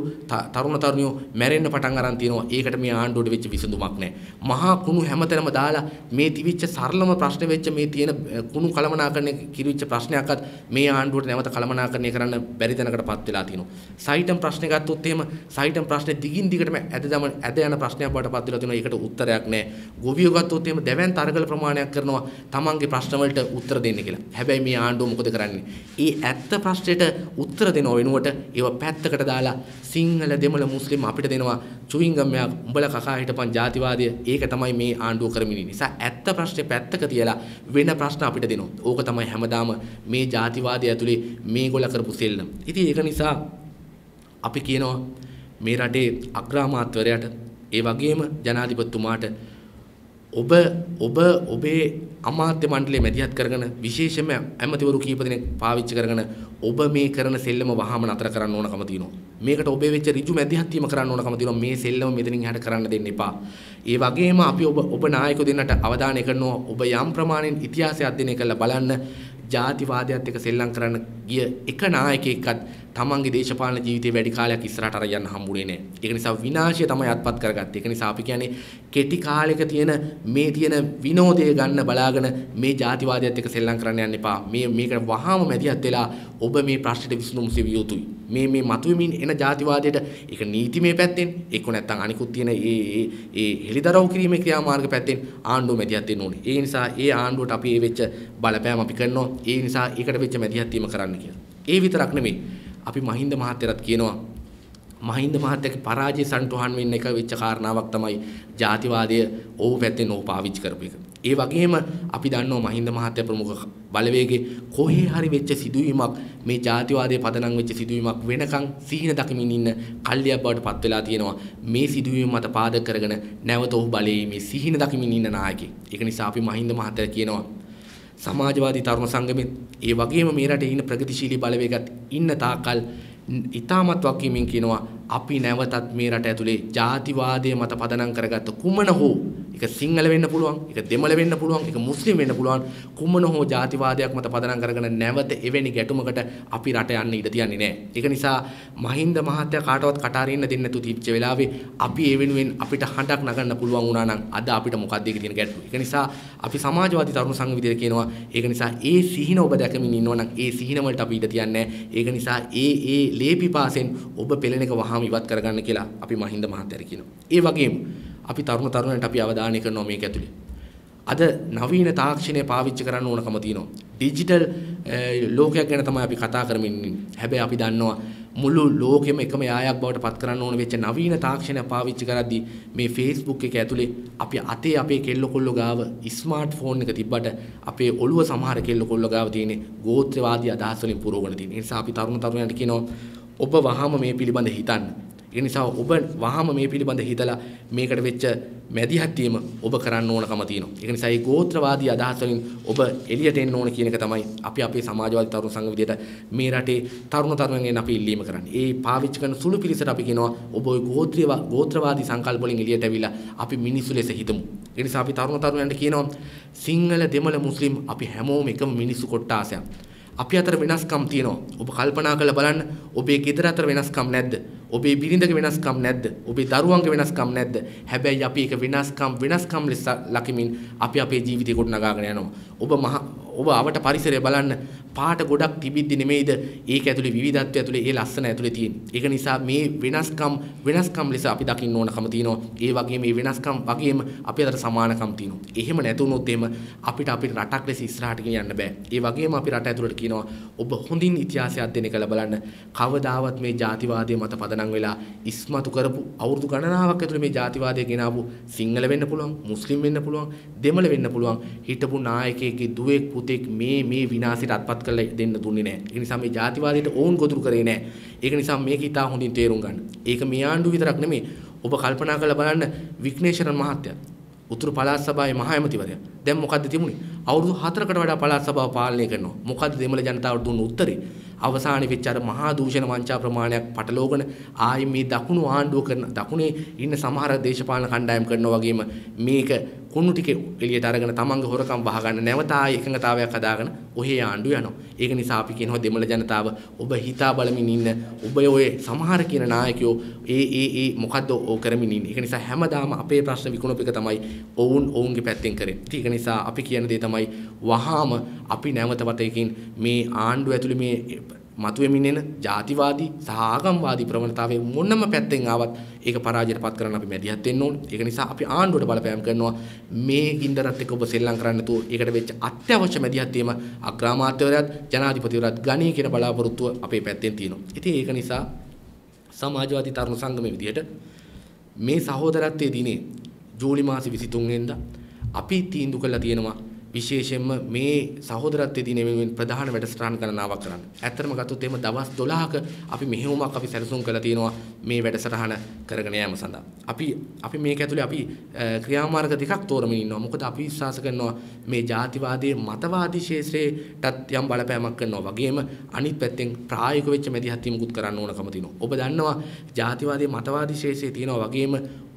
තරුණ තරුණියෝ මැරෙන්න පටන් අරන් තියෙනවා. ඒකට මේ ආණ්ඩුවට වෙච්ච විසඳුමක් නැහැ. මහා කුණු හැමතැනම දාලා මේ තිබිච්ච සරලම ප්‍රශ්න වෙච්ච මේ තියෙන කුණු කළමනාකරණය කිරිච්ච ප්‍රශ්නයක්වත් මේ ආණ්ඩුවට නැවත කළමනාකරණය කරන්න බැරි තැනකටපත් වෙලා තියෙනවා. සයිටම් ප්‍රශ්න ගත්තොත් එහෙම සයිටම් ප්‍රශ්නේ දිගින් දිගටම ඇද යන ප්‍රශ්නයක් බවටපත් වෙලා තියෙනවා. ඒකට උත්තරයක් නැහැ. ගොවියෝ ගත්තොත් එහෙම දැවැන්ත අරගල ප්‍රමාණයක් කරනවා තමන්ගේ ප්‍රශ්න වලට උත්තර දෙන්න කියලා. හැබැයි මේ ආණ්ඩුව මොකද කරන්නේ? ඒ ඇත්ත ප්‍රශ්නෙට උත්තර දෙන්න දෙනව වෙනුවට ඒව පැත්තකට දාලා සිංහල දෙමළ මුස්ලිම් අපිට දෙනවා චුවින්ගම් එකක් උඹලා කකා හිටපන් ජාතිවාදය ඒක තමයි මේ ආණ්ඩුව කරමින් ඉන්නේ. නිසා ඇත්ත ප්‍රශ්නේ පැත්තක තියලා වෙන ප්‍රශ්න අපිට දෙනවා. ඕක තමයි හැමදාම මේ ජාතිවාදය ඇතුලේ මේගොල්ල කරපු සෙල්ලම. ඉතින් ඒක නිසා අපි කියනවා මේ රටේ අග්‍රාමාත්‍යවරයාට ඒ වගේම ජනාධිපතිතුමාට ඔබේ අමාත්‍ය මණ්ඩලය මැදිහත් කරගෙන විශේෂයෙන්ම ඇමතිවරු කීප දෙනෙක් පාවිච්චි කරගෙන ඔබ මේ කරන සෙල්ලම වහාම නතර කරන්න ඕනකම තියෙනවා. මේකට ඔබේ වෙච්ච ඍජු මැදිහත් වීම කරන්න ඕනකම තියෙනවා. මේ සෙල්ලම මෙතනින් එහාට කරන්න දෙන්න එපා. ඒ වගේම අපි ඔබ නායකයෝ දෙන්නට අවධානය කරනවා ඔබ යම් ප්‍රමාණයෙන් ඉතිහාසය අධ්‍යයනය කරලා බලන්න ජාතිවාදයත් එක්ක සෙල්ලම් කරන්න ගිය එක නායකයෙක්වත් තමන්ගේ දේශපාලන ජීවිතේ වැඩි කාලයක් ඉස්සරහට අර යන්න හම්බුනේ නැහැ. ඒක නිසා විනාශය තමයි අත්පත් කරගත්තේ. ඒක නිසා අපි කියන්නේ කෙටි කාලයක තියෙන විනෝදය ගන්න බලාගෙන මේ ජාතිවාදයත් එක්ක සෙල්ලම් කරන්න යන්න එපා. මේක වහාම මැදිහත් වෙලා ඔබ මේ ප්‍රශ්නෙට විසඳුම් සෙවිය යුතුයි. මේ මතුවෙමින් එන ජාතිවාදයට ඒක නීතිමය පැත්තෙන් එක්ක නැත්නම් අනිකුත් තියෙන ඒ හෙලිදරව් කිරීමේ ක්‍රියාමාර්ග පැත්තෙන් ආණ්ඩුව මැදිහත් වෙන්න ඕනේ. ඒ නිසා ඒ ආණ්ඩුවට අපි ඒ වෙච්ච බලපෑම අපි කරනවා. ඒ නිසා ඒකට වෙච්ච මැදිහත් වීම කරන්න කියලා. ඒ විතරක් නෙමෙයි අපි මහින්ද මහත්තයරත් කියනවා මහින්ද මහත්තයාගේ පරාජය සන්තුහන් වෙන්න එක වෙච්ච කාරණාවක් තමයි ජාතිවාදය ඕව පැත්තෙන් ඕව පාවිච්චි කරපු එක. ඒ වගේම අපි දන්නවා මහින්ද මහත්තයා ප්‍රමුඛ බලවේගයේ කොහේ හරි වෙච්ච සිදුවීමක් මේ ජාතිවාදයේ පදනම් වෙච්ච සිදුවීමක් වෙනකන් සිහින දකිමින් ඉන්න කල්ලියක් බවට පත් වෙලා තියෙනවා. මේ සිදුවීම මත පාදක කරගෙන නැවත ඔහු බලයේ මේ සිහින දකිමින් ඉන්න නායකයෙක්. ඒක නිසා අපි මහින්ද මහත්තයා කියනවා සමාජවාදී තරුණ සංගමෙත් ඒ වගේම මේ රටේ ඉන්න ප්‍රගතිශීලී බලවේගات ඉන්න තාකල් ඉතාමත් වක්කීමින් කියනවා අපි නැවතත් මේ රට ඇතුලේ ජාතිවාදයේ මත පදනම් කරගත්ත කුමන හෝ ඒක සිංහල වෙන්න පුළුවන් ඒක දෙමළ වෙන්න පුළුවන් ඒක මුස්ලිම් වෙන්න පුළුවන් කුමන හෝ ජාතිවාදයක් මත පදනම් කරගෙන නැවත එවැනි ගැටුමකට අපි රට යන්න ඉඩ තියන්නේ නැහැ. ඒක නිසා මහින්ද මහත්තයා කාටවත් කටාරින්න දෙන්නේ නැතු තිබ්ච වෙලාවේ අපි ඒ වෙනුවෙන් අපිට හඬක් නගන්න පුළුවන් වුණා නම් අද අපිට මොකක්ද ඒකේ තියෙන ගැටලුව. ඒක නිසා අපි සමාජවාදී තරුණ සංඝ විදියට කියනවා ඒක නිසා ඒ සිහින ඔබ දැකමින් ඉන්නවා නම් ඒ සිහින වලට අපි ඉඩ තියන්නේ නැහැ. ඒක නිසා ඒ ලේපිපාසෙන් ඔබ පෙළෙන එක වහාම ඉවත් කරගන්න කියලා අපි මහින්ද මහත්තයාට කියනවා. ඒ වගේම අපි තරුණයන්ට අපි අවධානය කරනවා මේක ඇතුලේ. අද නවීන තාක්ෂණය පාවිච්චි කරන්න ඕනකම තියෙනවා. ඩිජිටල් ලෝකයක් ගැන තමයි අපි කතා කරමින් ඉන්නේ. හැබැයි අපි දන්නවා මුළු ලෝකෙම එකම යායක් බවට පත් කරන්න ඕන වෙච්ච නවීන තාක්ෂණය පාවිච්චි කරද්දී මේ Facebook එක ඇතුලේ අපි අතේ අපේ කෙල්ල කොල්ල ගාව ස්මාර්ට් ෆෝන් එක තිබ්බට අපේ ඔළුව සමහර කෙල්ල කොල්ල ගාව තියෙන්නේ ගෝත්‍රවාදී අදහස් වලින් පුරවගෙන තියෙන. ඒ නිසා අපි තරුණයන්ට කියනවා ඔබ වහාම මේ පිළිබඳ හිතන්න. ඒ නිසා ඔබ වහාම මේ පිළිබඳ හිතලා මේකට වෙච්ච මැදිහත් වීම ඔබ කරන්න ඕනකම තියෙනවා. ඒක නිසා මේ ගෝත්‍රවාදී අදහස් වලින් ඔබ එළියට එන්න ඕන කියන එක තමයි අපි අපේ සමාජවාදී තරුණ සංඝ විදියට මේ රටේ තරුණයන්ගෙන් අපි ඉල්ලීම කරන්නේ. ඒ පාවිච්චි කරන සුළු පිරිසට අපි කියනවා ඔබ ওই ගෝත්‍රවාදී සංකල්ප වලින් එළියට ඇවිල්ලා අපි මිනිස්සු ලෙස හිතමු. ඒ නිසා අපි තරුණයන්ට කියනවා සිංහල දෙමළ මුස්ලිම් අපි හැමෝම එකම මිනිස්සු කොට්ටාසයක්. අපි අතර වෙනස්කම් තියෙනවා. ඔබ කල්පනා කරලා බලන්න ඔබේ ගෙදර අතර වෙනස්කම් නැද්ද? ඔබේ බිරිඳගේ වෙනස්කම් නැද්ද? ඔබේ දරුවන්ගේ වෙනස්කම් නැද්ද? හැබැයි අපි ඒක වෙනස්කම් ලෙස ලකිමින් අපි අපේ ජීවිතේ කොට නගාගෙන යනවා. ඔබ අවට පරිසරය බලන්න පාට ගොඩක් තිබිද්දි නෙමෙයිද ඒක ඇතුලේ විවිධත්වය ඇතුලේ ඒ ලස්සන ඇතුලේ තියෙන්නේ. ඒක නිසා මේ වෙනස්කම් ලෙස අපි දකින්න ඕනකම තියෙනවා. ඒ වගේම මේ වෙනස්කම් වගේම අපි අතර සමානකම් තියෙනවා. එහෙම නැතුනොත් එහෙම අපිට රටක් ලෙස ඉස්සරහට ගෙනියන්න බෑ. ඒ වගේම අපි රට ඇතුලට කියනවා ඔබ හොඳින් ඉතිහාසය අධ්‍යයනය කරලා බලන්න කවදාවත් මේ ජාතිවාදයේ මත පදනම් වෙලා ඉස්මතු කරපු අවුරුදු ගණනාවක් ඇතුලේ මේ ජාතිවාදය ගෙනාවු සිංහල වෙන්න පුළුවන්, මුස්ලිම් වෙන්න පුළුවන්, දෙමළ වෙන්න පුළුවන් හිටපු නායකයෙක්ගේ දුවෙක් පුතෙක් මේ විනාශයට අත්පත් කරලා දෙන්න දුන්නේ නැහැ. ඒ නිසා මේ ජාතිවාදයට ඕන් ගොදුරු කරේ නැහැ. ඒක නිසා මේක ඉතා හොඳින් තේරුම් ගන්න. ඒක මේ ආණ්ඩුව විතරක් නෙමෙයි. ඔබ කල්පනා කරලා බලන්න විග්නේශ්වරන් මහත්තයා උතුරු පළාත් සභාවේ මහ ඇමතිවරයා. දැන් මොකද්ද තිබුණේ? අවුරුදු 4කට වඩා පළාත් සභාව පාලනය කරනවා. මොකද්ද දෙමළ ජනතාවට දුන්න උත්තරේ? අවසානයේ වෙච්ච අර මහා දූෂණ වංචා ප්‍රමාණයක් පටලෝගන ආයි මේ දකුණු ආණ්ඩුව කරන දකුණේ ඉන්න සමහර දේශපාලන කණ්ඩායම් කරනවා වගේම මේක කුණු ටික එළියට අරගෙන තමන්ගේ හොරකම් වහගන්න නැවත ආයි එකඟතාවයක් හදාගෙන ඔහේ ආණ්ඩුව යනවා. ඒක නිසා අපි කියනවා දෙමළ ජනතාව ඔබ හිතා බලමින් ඉන්න ඔබ ඔය සමහර කියන නායකයෝ ඒ මොකද්ද ඕ කරමින් ඉන්නේ. ඒක නිසා හැමදාම අපේ ප්‍රශ්න විකුණුප එක තමයි ඔවුන්ගේ පැත්තෙන් කරේ. ඒක නිසා අපි කියන දේ තමයි වහාම අපි නැවත වතයකින් මේ ආණ්ඩුව ඇතුලේ මේ මතුවෙමින් එන ජාතිවාදී සහ ආගම්වාදී ප්‍රවණතාවයේ මොනම පැත්තෙන් ආවත් ඒක පරාජයටපත් කරන්න අපි මැදිහත් වෙන්න ඕනේ. ඒක නිසා අපි ආණ්ඩුවට බලපෑම් කරනවා මේ ගින්දරත් එක්ක ඔබ සෙල්ලම් කරන්න නැතුව ඒකට වෙච්ච අත්‍යවශ්‍ය මැදිහත් වීම අග්‍රාමාත්‍යවරයාත් ජනාධිපතිවරයාත් ගණී කියන බලාපොරොත්තුව අපේ පැත්තෙන් තියෙනවා. ඉතින් ඒක නිසා සමාජවාදී තරුණ සංගමයේ විදිහට මේ සහෝදරත්වයේ දිනේ ජූලි මාසේ 23 වෙනිදා අපි තීන්දුව කළා තියෙනවා විශේෂයෙන්ම මේ සහෝදරත්වයේ දිනේ වෙනුවෙන් ප්‍රධාන වැඩසටහන් ගණනාවක් කරන්න. ඇත්තටම ගත්තොත් එහෙම දවස් 12ක අපි මෙහෙයුමක් අපි සැලසුම් කළා තියෙනවා මේ වැඩසටහන කරගෙන යාම සඳහා. අපි මේක ඇතුලේ අපි ක්‍රියාමාර්ග දෙකක් තෝරමින් ඉන්නවා. මොකද අපි විශ්වාස කරනවා මේ ජාතිවාදයේ මතවාදී ශේෂ්ත්‍රයටත් යම් බලපෑමක් කරනවා වගේම අනිත් පැත්තෙන් ප්‍රායෝගික වෙච්ච මැදිහත් වීමකුත් කරන්න ඕනකම තියෙනවා. ඔබ දන්නවා ජාතිවාදයේ මතවාදී ශේෂ්ත්‍රයේ තියෙනවා වගේම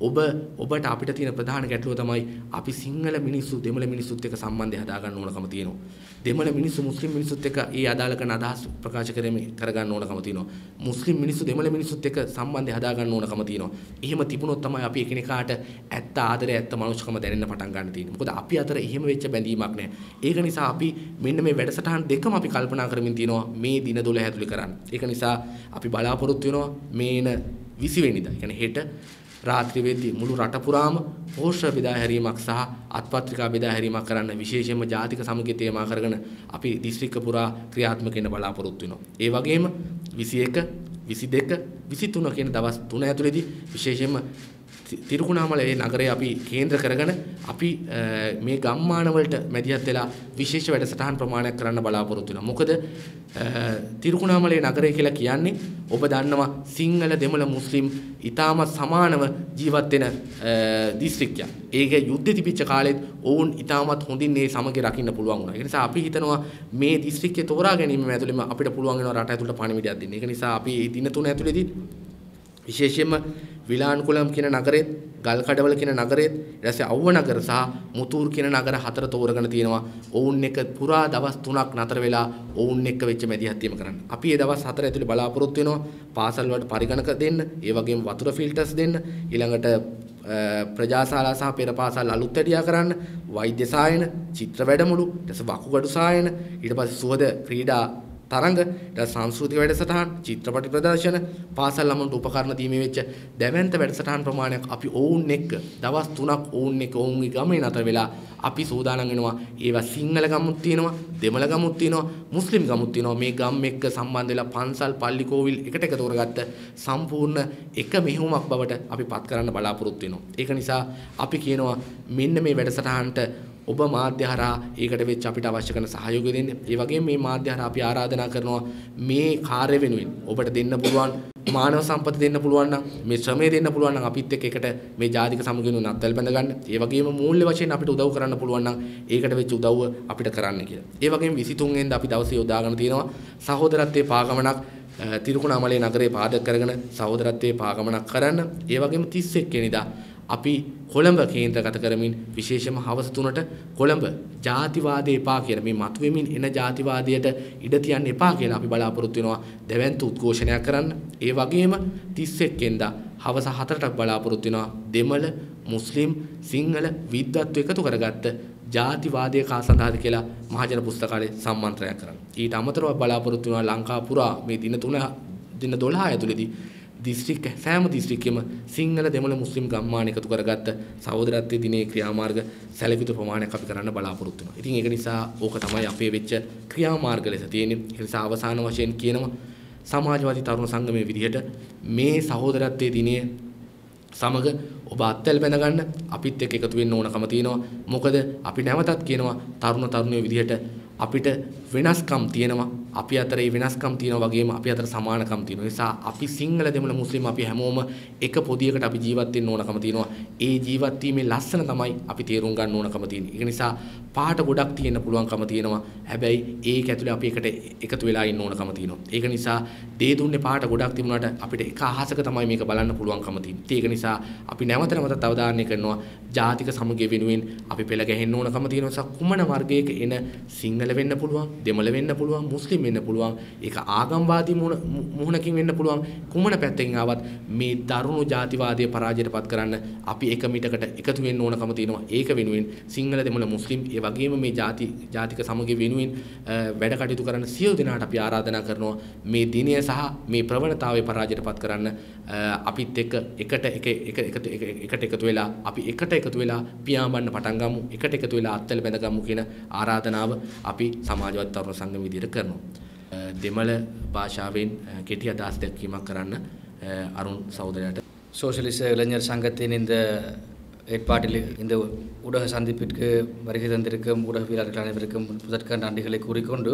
ඔබට අපිට තියෙන ප්‍රධාන ගැටලුව තමයි අපි සිංහල මිනිස්සු දෙමළ මිනිස්සුත් එක්ක සම්බන්ධය හදාගන්න ඕනකම තියෙනවා. දෙමළ මිනිස්සු මුස්ලිම් මිනිස්සුත් එක්ක ඒ අදාළ කරන අදහස් ප්‍රකාශ කරගන්න ඕනකම තියෙනවා. මුස්ලිම් මිනිස්සු දෙමළ මිනිස්සුත් එක්ක සම්බන්ධය හදාගන්න ඕනකම තියෙනවා. එහෙම තිබුණොත් තමයි අපි එකිනෙකාට ඇත්ත ආදරය ඇත්ත මනුෂ්‍යකම දැනෙන්න පටන් ගන්න තියෙන්නේ. මොකද අපි අතර එහෙම වෙච්ච බැඳීමක් නැහැ. ඒක නිසා අපි මෙන්න මේ වැඩසටහන් දෙකම අපි කල්පනා කරමින් තියෙනවා මේ දින 12 ඇතුළේ කරන්න. ඒක නිසා අපි බලාපොරොත්තු වෙනවා මේන 20 වෙනිදා. ඒ කියන්නේ හෙට රාත්‍රී වෙද්දී මුළු රට පුරාම පෝස්ටර් බෙදා හැරීමක් සහ අත්පත්‍රිකා බෙදා හැරීමක් කරන්න විශේෂයෙන්ම ජාතික සමගිය තේමා කරගෙන අපි දිස්ත්‍රික්ක පුරා ක්‍රියාත්මක වෙන්න බලාපොරොත්තු වෙනවා. ඒ වගේම 21, 22, 23 කියන දවස් 3 ඇතුළතදී විශේෂයෙන්ම තිරුකුණාමලයේ නගරය අපි කේන්ද්‍ර කරගෙන අපි මේ ගම්මාන වලට මැදිහත් වෙලා විශේෂ වැඩසටහන් ප්‍රමාණයක් කරන්න බලාපොරොත්තු වෙනවා. මොකද තිරුකුණාමලයේ නගරය කියලා කියන්නේ ඔබ දන්නවා සිංහල දෙමළ මුස්ලිම් ඉතාමත් සමානව ජීවත් වෙන දිස්ත්‍රික්කයක්. ඒක යුද්ධ තිබිච්ච කාලෙත් ඔවුන් ඉතාමත් හොඳින් මේ සමගිය රකින්න පුළුවන් වුණා. ඒ නිසා අපි හිතනවා මේ දිස්ත්‍රික්කය තෝරා ගැනීම ඇතුළෙම අපිට පුළුවන් වෙනවා රට ඇතුළට පණිවිඩයක් දෙන්න. ඒක නිසා අපි මේ දින තුන ඇතුළතදී විශේෂයෙන්ම විලාන්කුලම් කියන නගරෙත් ගල්කඩවල කියන නගරෙත් ඊට පස්සේ අවුව නගර සහ මුතූර් කියන නගර හතර තෝරගෙන තියෙනවා. ඔවුන් එක පුරා දවස් 3ක් නතර වෙලා ඔවුන් එක්ක වෙච්ච මැදිහත් වීම කරන්න. අපි මේ දවස් 4 ඇතුලේ බලාපොරොත්තු වෙනවා පාසල් වලට පරිගණක දෙන්න, ඒ වගේම වතුර ෆිල්ටර්ස් දෙන්න, ඊළඟට ප්‍රජාශාලා සහ පෙර පාසල් අලුත් වැඩියා කරන්න, වෛද්‍ය සායන, චිත්‍ර වැඩමුළු, ඊට පස්සේ වකුගඩු සායන, ඊට පස්සේ සුවද ක්‍රීඩා තරංග, සංස්කෘතික වැඩසටහන්, චිත්‍රපට ප්‍රදර්ශන, පාසල් ළමුන්ට උපකරණ දීමේ වෙච්ච දැවැන්ත වැඩසටහන් ප්‍රමාණයක් අපි ඔවුන් එක්ක දවස් 3ක් ඔවුන් එක්ක ඔවුන්ගේ ගමේ නතර වෙලා අපි සූදානම් වෙනවා. ඒවා සිංහල ගමුත් තියෙනවා, දෙමළ ගමුත් තියෙනවා, මුස්ලිම් ගමුත් තියෙනවා. මේ ගම් එක්ක සම්බන්ධ වෙලා පන්සල්, පල්ලි කෝවිල් එකට එකතු කරගත්ත සම්පූර්ණ එක මෙහෙයුමක් බවට අපි පත් කරන්න බලාපොරොත්තු වෙනවා. ඒක නිසා අපි කියනවා මෙන්න මේ වැඩසටහනට ඔබ මාධ්‍ය හරහා ඒකට වෙච්ච අපිට අවශ්‍ය කරන සහයෝගය දෙන්න. ඒ වගේම මේ මාධ්‍ය හරහා අපි ආරාධනා කරනවා මේ කාර්ය වෙනුවෙන් ඔබට දෙන්න පුළුවන් මානව සම්පත දෙන්න පුළුවන් නම්, මේ ශ්‍රමය දෙන්න පුළුවන් නම් අපිත් එක්ක එකට මේ ජාතික සමගියුණු නත්තල් බැඳ ගන්න. ඒ වගේම මූල්‍ය වශයෙන් අපිට උදව් කරන්න පුළුවන් නම් ඒකට වෙච්ච උදව්ව අපිට කරන්න කියලා. ඒ වගේම 23 වෙනිදා අපි දවසේ යොදාගෙන තියෙනවා සහෝදරත්වයේ පාගමනක් තිරුකුණාමලයේ නගරේ පාදක කරගෙන සහෝදරත්වයේ පාගමනක් කරන්න. ඒ වගේම 31 වෙනිදා අපි කොළඹ කේන්ද්‍රගත කරමින් විශේෂම හවස 3ට කොළඹ ජාතිවාදය එපා කියලා මේ මතුවෙමින් එන ජාතිවාදයට ඉඩ තියන්න එපා කියලා අපි බලාපොරොත්තු වෙනවා දැවැන්ත උද්ඝෝෂණයක් කරන්න. ඒ වගේම 31 වෙනිදා හවස 4ට බලාපොරොත්තු වෙනවා දෙමළ, මුස්ලිම්, සිංහල විද්වත්ව එකතු කරගත්ත ජාතිවාදය කා සඳහාද කියලා මහජන පුස්තකාලේ සම්මන්ත්‍රණයක් කරන්න. ඊට අමතරව බලාපොරොත්තු වෙනවා ලංකා පුරා මේ දින 12 ඇතුළතදී දිස්ත්‍රික්ක සෑම දිස්ත්‍රික්කෙම සිංහල දෙමළ මුස්ලිම් ගම්මාන එකතු කරගත්ත සහෝදරත්වයේ දිනේ ක්‍රියාමාර්ග සැලකිත ප්‍රමාණයක් අපි කරන්න බලාපොරොත්තු වෙනවා. ඉතින් ඒක නිසා ඕක තමයි අපේ වෙච්ච ක්‍රියාමාර්ග ලෙස තියෙන්නේ. ඒ නිසා අවසාන වශයෙන් කියනවා සමාජවාදී තරුණ සංගමයේ විදිහට මේ සහෝදරත්වයේ දිනේ සමග ඔබ අත්වැල් බැඳ ගන්න අපිත් එක්ක එකතු වෙන්න ඕනකම තියෙනවා. මොකද අපි නැවතත් කියනවා තරුණ තරුණියෝ විදිහට අපිට වෙනස්කම් තියෙනවා. අපි අතර මේ වෙනස්කම් තියෙනවා වගේම අපි අතර සමානකම් තියෙනවා. ඒ නිසා අපි සිංහල දෙමළ මුස්ලිම් අපි හැමෝම එක පොදියකට අපි ජීවත් වෙන්න ඕනකම තියෙනවා. ඒ ජීවත් වීමේ ලස්සන තමයි අපි තේරුම් ගන්න ඕනකම තියෙන්නේ. ඒක නිසා පාට ගොඩක් තියෙන්න පුළුවන්කම තියෙනවා. හැබැයි ඒක ඇතුලේ අපි එකට එකතු වෙලා ඉන්න ඕනකම තියෙනවා. ඒක නිසා දේ දුන්නේ පාට ගොඩක් තිබුණාට අපිට එක අහසක තමයි මේක බලන්න පුළුවන්කම තියෙන්නේ. ඒක නිසා අපි නැවත නැවතත් අවධානය කරනවා ජාතික සමගිය වෙනුවෙන් අපි පෙළ ගැහෙන්න ඕනකම තියෙනවා. කුමන වර්ගයක එන සිංහල සිංහල වෙන්න පුළුවන්, දෙමළ වෙන්න පුළුවන්, මුස්ලිම් වෙන්න පුළුවන්. ඒක ආගම්වාදී මුහුණකින් වෙන්න පුළුවන්. කුමන පැත්තකින් ආවත් මේ දරුණු ජාතිවාදයේ පරාජයටපත් කරන්න අපි එක මිටකට එකතු වෙන්න ඕනකම තියෙනවා. ඒක වෙනුවෙන් සිංහල, දෙමළ, මුස්ලිම් ඒ වගේම මේ ජාතික සමගිය වෙනුවෙන් වැඩ කටයුතු කරන සියලු දෙනාට අපි ආරාධනා කරනවා මේ දිනය සහ මේ ප්‍රවණතාවයේ පරාජයටපත් කරන්න අපිත් එකට එකතු වෙලා අපි එකට එකතු වෙලා පියාඹන්න පටන් ගමු. එකට එකතු වෙලා අත්වල බැඳ ගමු කියන ආරාධනාව අපි සමාජවාදී තරුණ සංගම විදිහට කරනවා. දෙමළ භාෂාවෙන් කෙටි අදහස් දැක්වීමක් කරන්න அருண் சகோதரர்கிட்ட. சோசியலிச இளைஞர் சங்கத்தின் இந்த ஏற்பாட்டில் இந்த ஊடக சந்திப்பிற்கு வருகை தந்திருக்கும் ஊடகவியலாளர்கள் அனைவருக்கும் முதற்க நன்றிகளை கூறிக்கொண்டு,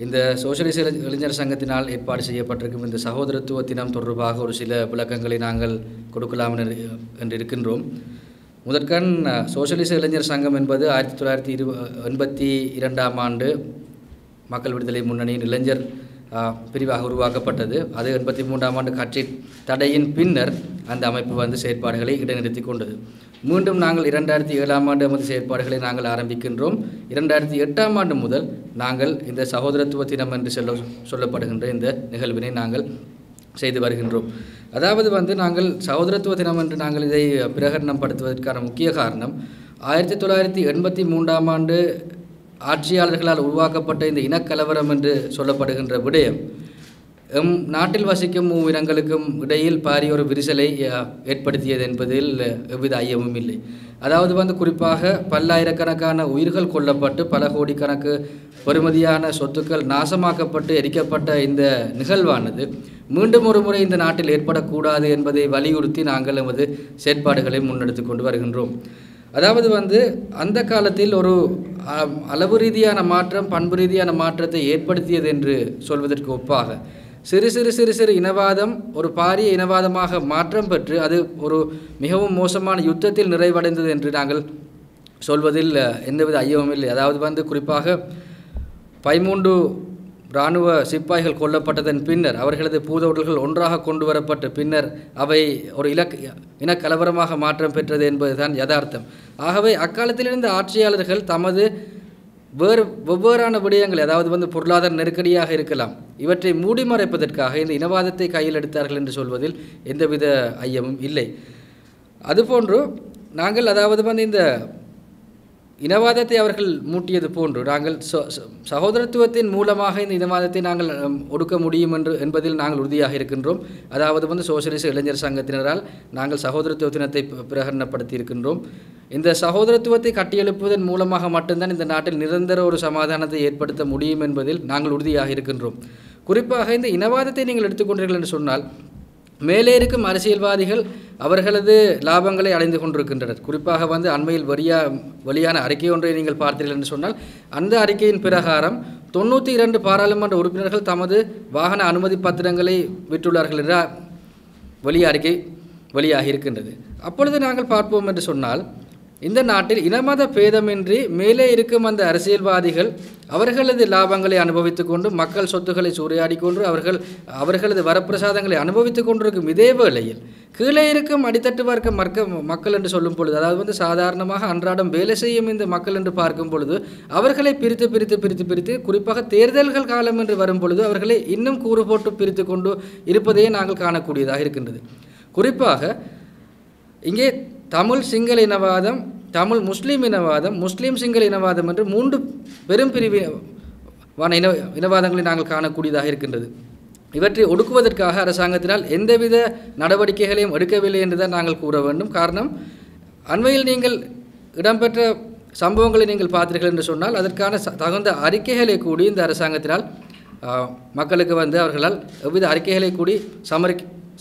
இந்த சோசியலிச இளைஞர் சங்கத்தினால் ஏற்பாடு செய்யப்பட்டிருக்கும் இந்த சகோதரத்துவ தினம் தொடர்பாக ஒரு சில விளக்கங்களை நாங்கள் கொடுக்கலாம் என்று இருக்கின்றோம். முதற்கண் சோசியலிச இளைஞர் சங்கம் என்பது 1982ஆம் ஆண்டு மக்கள் விடுதலை முன்னணியின் இளைஞர் பிரிவாக உருவாக்கப்பட்டது. அது 83ஆம் ஆண்டு கட்சி தடையின் பின்னர் அந்த அமைப்பு செயற்பாடுகளை இடைநிறுத்தி கொண்டது. மீண்டும் நாங்கள் 2007ஆம் ஆண்டு நமது செயற்பாடுகளை நாங்கள் ஆரம்பிக்கின்றோம். 2008ஆம் ஆண்டு முதல் நாங்கள் இந்த சகோதரத்துவ தினம் என்று சொல்லப்படுகின்ற இந்த நிகழ்வினை நாங்கள் செய்து வருகின்றோம். அதாவது நாங்கள் சகோதரத்துவ தினம் என்று நாங்கள் இதை பிரகடனப்படுத்துவதற்கான முக்கிய காரணம், 1983ஆம் ஆண்டு ஆட்சியாளர்களால் உருவாக்கப்பட்ட இந்த இனக்கலவரம் என்று சொல்லப்படுகின்ற விடயம் எம் நாட்டில் வசிக்கும் இனங்களுக்கும் இடையில் பாரிய ஒரு விரிசலை ஏற்படுத்தியது என்பதில் எவ்வித ஐயமும் இல்லை. அதாவது குறிப்பாக பல்லாயிரக்கணக்கான உயிர்கள் கொல்லப்பட்டு பல கோடிக்கணக்கு பெறுமதியான சொத்துக்கள் நாசமாக்கப்பட்டு எரிக்கப்பட்ட இந்த நிகழ்வானது மீண்டும் ஒரு முறை இந்த நாட்டில் ஏற்படக்கூடாது என்பதை வலியுறுத்தி நாங்கள் நமது செயற்பாடுகளை முன்னெடுத்து கொண்டு வருகின்றோம். அதாவது அந்த காலத்தில் ஒரு அளவு ரீதியான மாற்றம், பண்பு ரீதியான மாற்றத்தை ஏற்படுத்தியது என்று சொல்வதற்கு ஒப்பாக சிறு சிறு சிறு சிறு இனவாதம் ஒரு பாரிய இனவாதமாக மாற்றம் பெற்று அது ஒரு மிகவும் மோசமான யுத்தத்தில் நிறைவடைந்தது என்று நாங்கள் சொல்வதில் எந்தவித ஐயமும் இல்லை. அதாவது குறிப்பாக 13 இராணுவ சிப்பாய்கள் கொல்லப்பட்டதன் பின்னர் அவர்களது பூதவுடல்கள் ஒன்றாக கொண்டு வரப்பட்ட பின்னர் அவை ஒரு இனக்கலவரமாக மாற்றம் பெற்றது என்பதுதான் யதார்த்தம். ஆகவே அக்காலத்திலிருந்து ஆட்சியாளர்கள் தமது வெவ்வேறான விடயங்களை, அதாவது பொருளாதார நெருக்கடியாக இருக்கலாம், இவற்றை மூடி மறைப்பதற்காக இந்த இனவாதத்தை கையில் எடுத்தார்கள் என்று சொல்வதில் எந்தவித ஐயமும் இல்லை. அதுபோன்று நாங்கள் அதாவது இந்த இனவாதத்தை அவர்கள் மூட்டியது போன்று நாங்கள் சகோதரத்துவத்தின் மூலமாக இந்த இனவாதத்தை நாங்கள் ஒடுக்க முடியும் என்பதில் நாங்கள் உறுதியாக இருக்கின்றோம். அதாவது சோசியலிச இளைஞர் சங்கத்தினரால் நாங்கள் சகோதரத்துவ தினத்தை பிரகடனப்படுத்தி இருக்கின்றோம். இந்த சகோதரத்துவத்தை கட்டியெழுப்புவதன் மூலமாக மட்டும்தான் இந்த நாட்டில் நிரந்தர ஒரு சமாதானத்தை ஏற்படுத்த முடியும் என்பதில் நாங்கள் உறுதியாக இருக்கின்றோம். குறிப்பாக இந்த இனவாதத்தை நீங்கள் எடுத்துக்கொண்டீர்கள் என்று சொன்னால், மேலே இருக்கும் அரசியல்வாதிகள் அவர்களது லாபங்களை அடைந்து கொண்டிருக்கின்றனர். குறிப்பாக அண்மையில் வெளியான அறிக்கை ஒன்றை நீங்கள் பார்த்தீர்கள் என்று சொன்னால், அந்த அறிக்கையின் பிரகாரம் 92 பாராளுமன்ற உறுப்பினர்கள் தமது வாகன அனுமதி பத்திரங்களை விட்டுள்ளார்கள் என்ற வெளியாகி இருக்கின்றது. அப்பொழுது நாங்கள் பார்ப்போம் என்று சொன்னால், இந்த நாட்டில் இனமத பேதமின்றி மேலே இருக்கும் அந்த அரசியல்வாதிகள் அவர்களது லாபங்களை அனுபவித்துக் கொண்டு மக்கள் சொத்துக்களை சூறையாடி கொண்டு அவர்களது வரப்பிரசாதங்களை அனுபவித்துக் கொண்டிருக்கும் இதே வேளையில் கீழே இருக்கும் அடித்தட்டு வர்க்க மக்கள் என்று சொல்லும் பொழுது, அதாவது சாதாரணமாக அன்றாடம் வேலை செய்யும் இந்த மக்கள் என்று பார்க்கும் பொழுது அவர்களை பிரித்து குறிப்பாக தேர்தல்கள் காலம் என்று வரும் பொழுது அவர்களை இன்னும் கூறு போட்டு பிரித்து கொண்டு இருப்பதையே நாங்கள் காணக்கூடியதாக இருக்கின்றது. குறிப்பாக இங்கே தமிழ் சிங்கள இனவாதம், தமிழ் முஸ்லீம் இனவாதம், முஸ்லீம் சிங்கள இனவாதம் என்று 3 பெரும் பிரிவான இனவாதங்களை நாங்கள் காணக்கூடியதாக இருக்கின்றது. இவற்றை ஒடுக்குவதற்காக அரசாங்கத்தினால் எந்தவித நடவடிக்கைகளையும் எடுக்கவில்லை என்றுதான் நாங்கள் கூற வேண்டும். காரணம், அண்மையில் நீங்கள் இடம்பெற்ற சம்பவங்களை நீங்கள் பார்த்தீர்கள் என்று சொன்னால் அதற்கான தகுந்த அறிக்கைகளை கூடி இந்த அரசாங்கத்தினால் மக்களுக்கு அவர்களால் எவ்வித அறிக்கைகளை கூடி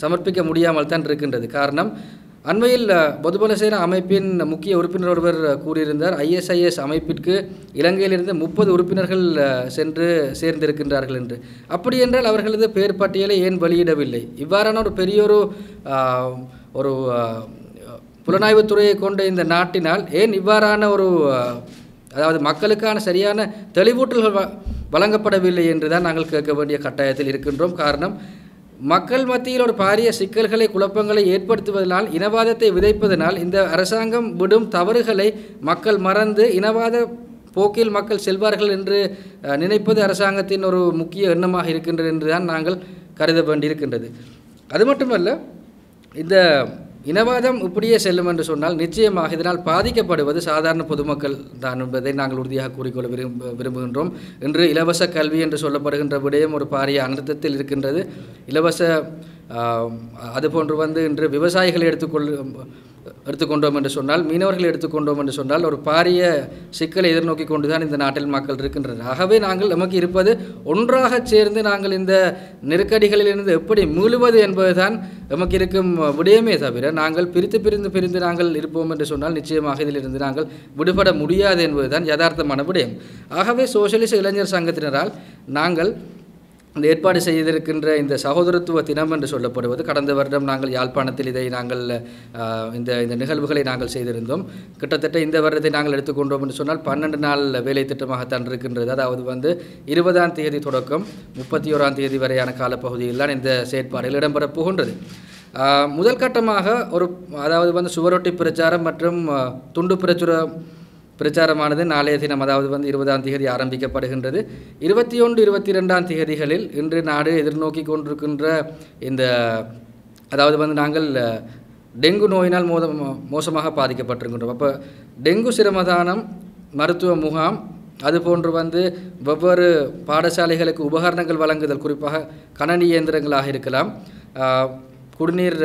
சமர்ப்பிக்க முடியாமல் தான் இருக்கின்றது. காரணம், அண்மையில் பொதுபல சேனா அமைப்பின் முக்கிய உறுப்பினர் ஒருவர் கூறியிருந்தார், ISIS அமைப்பிற்கு இலங்கையிலிருந்து 30 உறுப்பினர்கள் சென்று சேர்ந்திருக்கின்றார்கள் என்று. அப்படி என்றால் அவர்களது பெயர் பட்டியலை ஏன் வெளியிடவில்லை? இவ்வாறான ஒரு பெரியொரு ஒரு புலனாய்வுத்துறையை கொண்ட இந்த நாட்டினால் ஏன் இவ்வாறான ஒரு அதாவது மக்களுக்கான சரியான தெளிவூட்டல்கள் வழங்கப்படவில்லை என்று தான் நாங்கள் கேட்க வேண்டிய கட்டாயத்தில் இருக்கின்றோம். காரணம், மக்கள் மத்தியில் ஒரு பாரிய சிக்கல்களை குழப்பங்களை ஏற்படுத்துவதனால், இனவாதத்தை விதைப்பதனால் இந்த அரசாங்கம் விடும் தவறுகளை மக்கள் மறந்து இனவாத போக்கில் மக்கள் செல்வார்கள் என்று நினைப்பது அரசாங்கத்தின் ஒரு முக்கிய எண்ணமாக இருக்கின்றது என்று தான் நாங்கள் கருத வேண்டியிருக்கின்றது. அது மட்டுமல்ல, இந்த இனவாதம் இப்படியே செல்லும் என்று சொன்னால் நிச்சயமாக இதனால் பாதிக்கப்படுவது சாதாரண பொதுமக்கள் தான் என்பதை நாங்கள் உறுதியாக கூறிக்கொள்ள விரும்புகின்றோம். இன்று இலவச கல்வி என்று சொல்லப்படுகின்ற விடயம் ஒரு பாரிய அனர்த்தத்தில் இருக்கின்றது. இலவச அதுபோன்று இன்று விவசாயிகளை எடுத்துக்கொண்டோம் என்று சொன்னால், மீனவர்களை எடுத்துக்கொண்டோம் என்று சொன்னால் ஒரு பாரிய சிக்கலை எதிர்நோக்கி கொண்டு தான் இந்த நாட்டில் மக்கள் இருக்கின்றனர். ஆகவே நாங்கள் நமக்கு இருப்பது ஒன்றாக சேர்ந்து நாங்கள் இந்த நெருக்கடிகளிலிருந்து எப்படி மீளுவது என்பதுதான் நமக்கு இருக்கும் விடயமே தவிர, நாங்கள் பிரிந்து நாங்கள் இருப்போம் என்று சொன்னால் நிச்சயமாக இதிலிருந்து நாங்கள் விடுபட முடியாது என்பதுதான் யதார்த்தமான விடயம். ஆகவே சோசியலிச இளைஞர் சங்கத்தினரால் நாங்கள் இந்த ஏற்பாடு செய்திருக்கின்ற இந்த சகோதரத்துவ தினம் என்று சொல்லப்படுவது, கடந்த வருடம் நாங்கள் யாழ்ப்பாணத்தில் இதை நாங்கள் இந்த நிகழ்வுகளை நாங்கள் செய்திருந்தோம். கிட்டத்தட்ட இந்த வருடத்தை நாங்கள் எடுத்துக்கொண்டோம் என்று சொன்னால் 12 நாள் வேலை திட்டமாகத்தான் இருக்கின்றது. அதாவது 20ஆம் தேதி தொடக்கம் 31ஆம் தேதி வரையான காலப்பகுதியில் தான் இந்த செயற்பாடுகள் இடம்பெறப் போகின்றது. முதல் கட்டமாக அதாவது சுவரொட்டி பிரச்சாரம் மற்றும் துண்டு பிரச்சாரமானது நாளைய தினம், அதாவது 20ஆம் தேதி ஆரம்பிக்கப்படுகின்றது. 21, 22ஆம் தேதிகளில் இன்று நாடு எதிர்நோக்கி கொண்டிருக்கின்ற இந்த அதாவது நாங்கள் டெங்கு நோயினால் மோசமாக பாதிக்கப்பட்டிருக்கின்றோம். அப்போ டெங்கு சிரமதானம், மருத்துவ முகாம், அதுபோன்று வெவ்வேறு பாடசாலைகளுக்கு உபகரணங்கள் வழங்குதல், குறிப்பாக கணனி இயந்திரங்களாக இருக்கலாம், குடிநீர்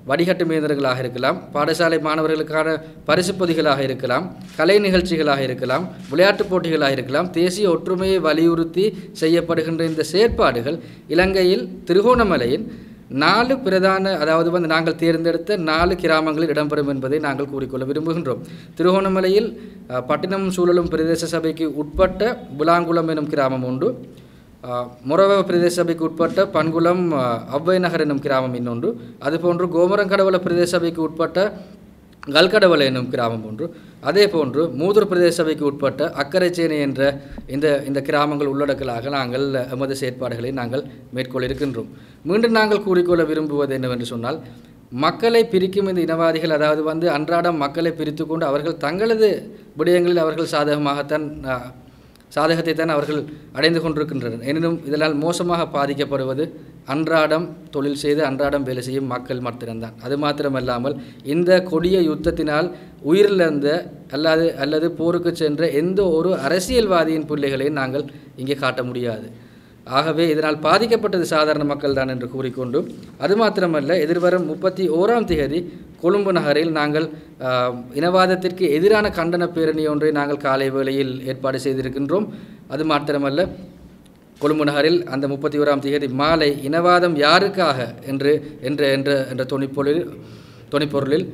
வடிகட்டும் இயந்திரங்களாக இருக்கலாம், பாடசாலை மாணவர்களுக்கான பரிசு பொதிகளாக இருக்கலாம், கலை நிகழ்ச்சிகளாக இருக்கலாம், விளையாட்டுப் போட்டிகளாக இருக்கலாம், தேசிய ஒற்றுமையை வலியுறுத்தி செய்யப்படுகின்ற இந்த செயற்பாடுகள் இலங்கையில் திருகோணமலையின் 4 பிரதான, அதாவது நாங்கள் தேர்ந்தெடுத்த 4 கிராமங்களில் இடம்பெறும் என்பதை நாங்கள் கூறிக்கொள்ள விரும்புகின்றோம். திருகோணமலையில் பட்டினம் சூழலும் பிரதேச சபைக்கு உட்பட்ட புலாங்குளம் எனும் கிராமம் உண்டு. மொரவ பிரதேச சபைக்கு உட்பட்ட பன்குளம் அவ்வை நகர் என்னும் கிராமம் இன்னொன்று. அதுபோன்று கோமரங்கடவள பிரதேச சபைக்கு உட்பட்ட கல்கடவளை என்னும் கிராமம் ஒன்று. அதே போன்று மூதூர் பிரதேச சபைக்கு உட்பட்ட அக்கரைச்சேனை என்ற இந்த கிராமங்கள் உள்ளடக்கலாக நாங்கள் எமது செயற்பாடுகளை நாங்கள் மேற்கொள்ள இருக்கின்றோம். மீண்டும் நாங்கள் கூறிக்கொள்ள விரும்புவது என்னவென்று சொன்னால், மக்களை பிரிக்கும் இந்த இனவாதிகள், அதாவது அன்றாடம் மக்களை பிரித்து கொண்டு அவர்கள் தங்களது விடயங்களில் அவர்கள் சாதகத்தை தான் அவர்கள் அடைந்து கொண்டிருக்கின்றனர். எனினும் இதனால் மோசமாக பாதிக்கப்படுவது அன்றாடம் தொழில் செய்து அன்றாடம் வேலை செய்யும் மக்கள் மாத்திரம்தான். அது மாத்திரமல்லாமல் இந்த கொடிய யுத்தத்தினால் உயிரிழந்த அல்லது போருக்கு சென்ற எந்த ஒரு அரசியல்வாதியின் பிள்ளைகளையும் நாங்கள் இங்கே காட்ட முடியாது. ஆகவே இதனால் பாதிக்கப்பட்டது சாதாரண மக்கள் தான் என்று கூறிக்கொண்டு, அது மாத்திரமல்ல, எதிர்வரும் 31ஆம் தேதி கொழும்பு நகரில் நாங்கள் இனவாதத்திற்கு எதிரான கண்டன பேரணி ஒன்றை நாங்கள் காலை வேளையில் ஏற்பாடு செய்திருக்கின்றோம். அது மாத்திரமல்ல, கொழும்பு நகரில் அந்த 31ஆம் தேதி மாலை இனவாதம் யாருக்காக என்ற தொனிப்பொருளில்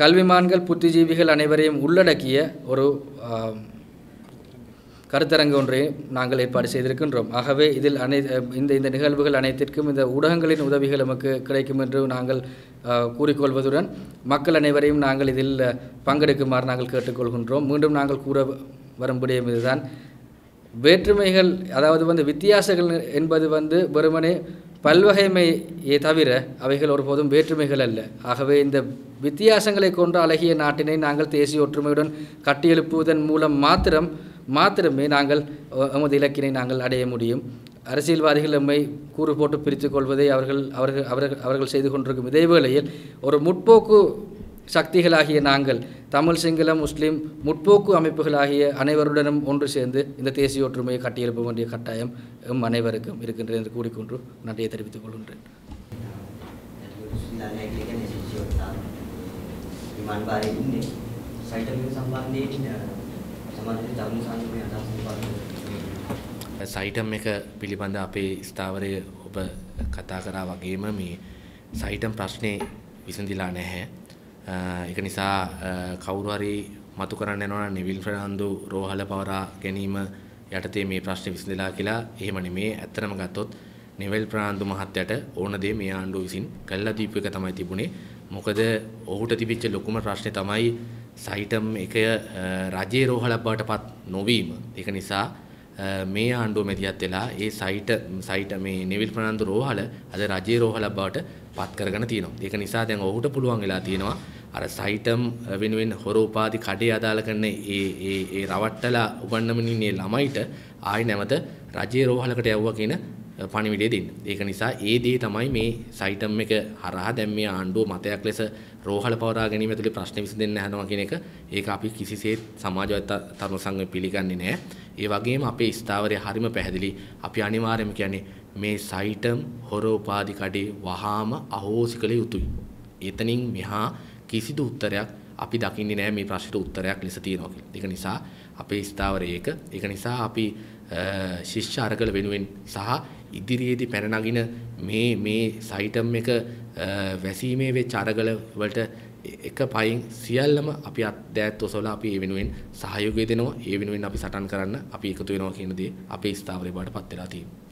கல்விமான்கள் புத்திஜீவிகள் அனைவரையும் உள்ளடக்கிய ஒரு கருத்தரங்கு ஒன்றை நாங்கள் ஏற்பாடு செய்திருக்கின்றோம். ஆகவே இதில் இந்த நிகழ்வுகள் அனைத்திற்கும் இந்த ஊடகங்களின் உதவிகள் நமக்கு கிடைக்கும் என்று நாங்கள் கூறிக்கொள்வதுடன் மக்கள் அனைவரையும் நாங்கள் இதில் பங்கெடுக்குமாறு நாங்கள் கேட்டுக்கொள்கின்றோம். மீண்டும் நாங்கள் கூற வரும்படியும் இதுதான், வேற்றுமைகள், அதாவது வித்தியாசங்கள் என்பது வெறுமனே பல்வகைமையை தவிர அவைகள் ஒருபோதும் வேற்றுமைகள் அல்ல. ஆகவே இந்த வித்தியாசங்களை கொண்ட அழகிய நாட்டினை நாங்கள் தேசிய ஒற்றுமையுடன் கட்டியெழுப்புவதன் மூலம் மாத்திரமே நாங்கள் எமது இலக்கினை நாங்கள் அடைய முடியும். அரசியல்வாதிகள் நம்மை கூறு போட்டு பிரித்து கொள்வதை அவர்கள் செய்து கொண்டிருக்கும் இதே வேளையில் ஒரு முற்போக்கு சக்திகளாகிய நாங்கள், தமிழ், சிங்களம், முஸ்லீம் முற்போக்கு அமைப்புகளாகிய அனைவருடனும் ஒன்று சேர்ந்து இந்த தேசிய ஒற்றுமையை கட்டியெழுப்ப வேண்டிய கட்டாயம் அனைவருக்கும் இருக்கின்றது என்று கூறிக்கொண்டு நன்றியை தெரிவித்துக் கொள்கின்றேன். සයිටම් එක පිළිබඳ අපේ ස්ථාවරය ඔබ කතා කරා වගේම මේ සයිටම් ප්‍රශ්නේ විසඳිලා නැහැ. ඒක නිසා කවුරු හරි මතු කරන්න යනවා නම් නිවිල් ෆර්නාන්දෝ රෝහල පවරා ගැනීම යටතේ මේ ප්‍රශ්නේ විසඳිලා කියලා එහෙම නෙමේ. ඇත්තටම ගත්තොත් නිවිල් ෆර්නාන්දෝ මහත්තයාට ඕන දේ මේ ආණ්ඩුව විසින් කළා දීපු එක තමයි තිබුණේ. මොකද ඔහුට තිබිච්ච ලොකුම ප්‍රශ්නේ තමයි සයිටම් එක රජයේ රෝහලක් බවට පත් නොවීම. ඒක නිසා මේ ආණ්ඩුව මැදිහත් වෙලා ඒ සයිට මේ නිවිල් ප්‍රනාන්දු රෝහල අද රජයේ රෝහලක් බවට පත් කරගෙන තියෙනවා. ඒක නිසා දැන් ඔහුට පුළුවන් වෙලා තියෙනවා අර සයිටම් වෙනුවෙන් හොර උපාධි කඩේ අදාළ කරන ඒ රවට්ටලා උගන්නමින් ඉන්නේ ළමයිට ආයි නැවත රජයේ රෝහලකට යවුවා කියන පණිවිඩය දෙන්න. ඒක නිසා ඒ දේ තමයි මේ සයිටම් එක හරහා දැන් මේ ආණ්ඩුව මතයක් ලෙස රෝහල පවරා ගැනීම ඇතුළේ ප්‍රශ්න විසඳෙන්න හදනවා කියන එක ඒක අපි කිසිසේත් සමාජවාදී තරුණ සංඝය පිළිගන්නේ නැහැ. ඒ වගේම අපේ ස්ථාවරය හරිම පැහැදිලි. අපි අනිවාර්යයෙන්ම කියන්නේ මේ සයිටම් හොර උපාධි කඩේ වහාම අහෝසි කළ යුතුයි. එතනින් මෙහා කිසිදු උත්තරයක් අපි දකින්නේ නැහැ මේ ප්‍රශ්නට උත්තරයක් ලෙස තියෙනවා කියලා. ඒක නිසා අපේ ස්ථාවරය ඒක නිසා අපි ශිෂ්‍ය අරගල වෙනුවෙන් සහ ඉදිරියේදී පැන නගින මේ සයිටම් එක වැසීමේ වෙච්ච අරගල වලට එක පයින් සියල්ලම අපි අත්දැත් ඔසවලා අපි ඒ වෙනුවෙන් සහයෝගය දෙනවා. ඒ වෙනුවෙන් අපි සටන් කරන්න අපි එකතු වෙනවා කියන දේ අපේ ස්ථාවරය බවට පත් වෙලා තියෙනවා.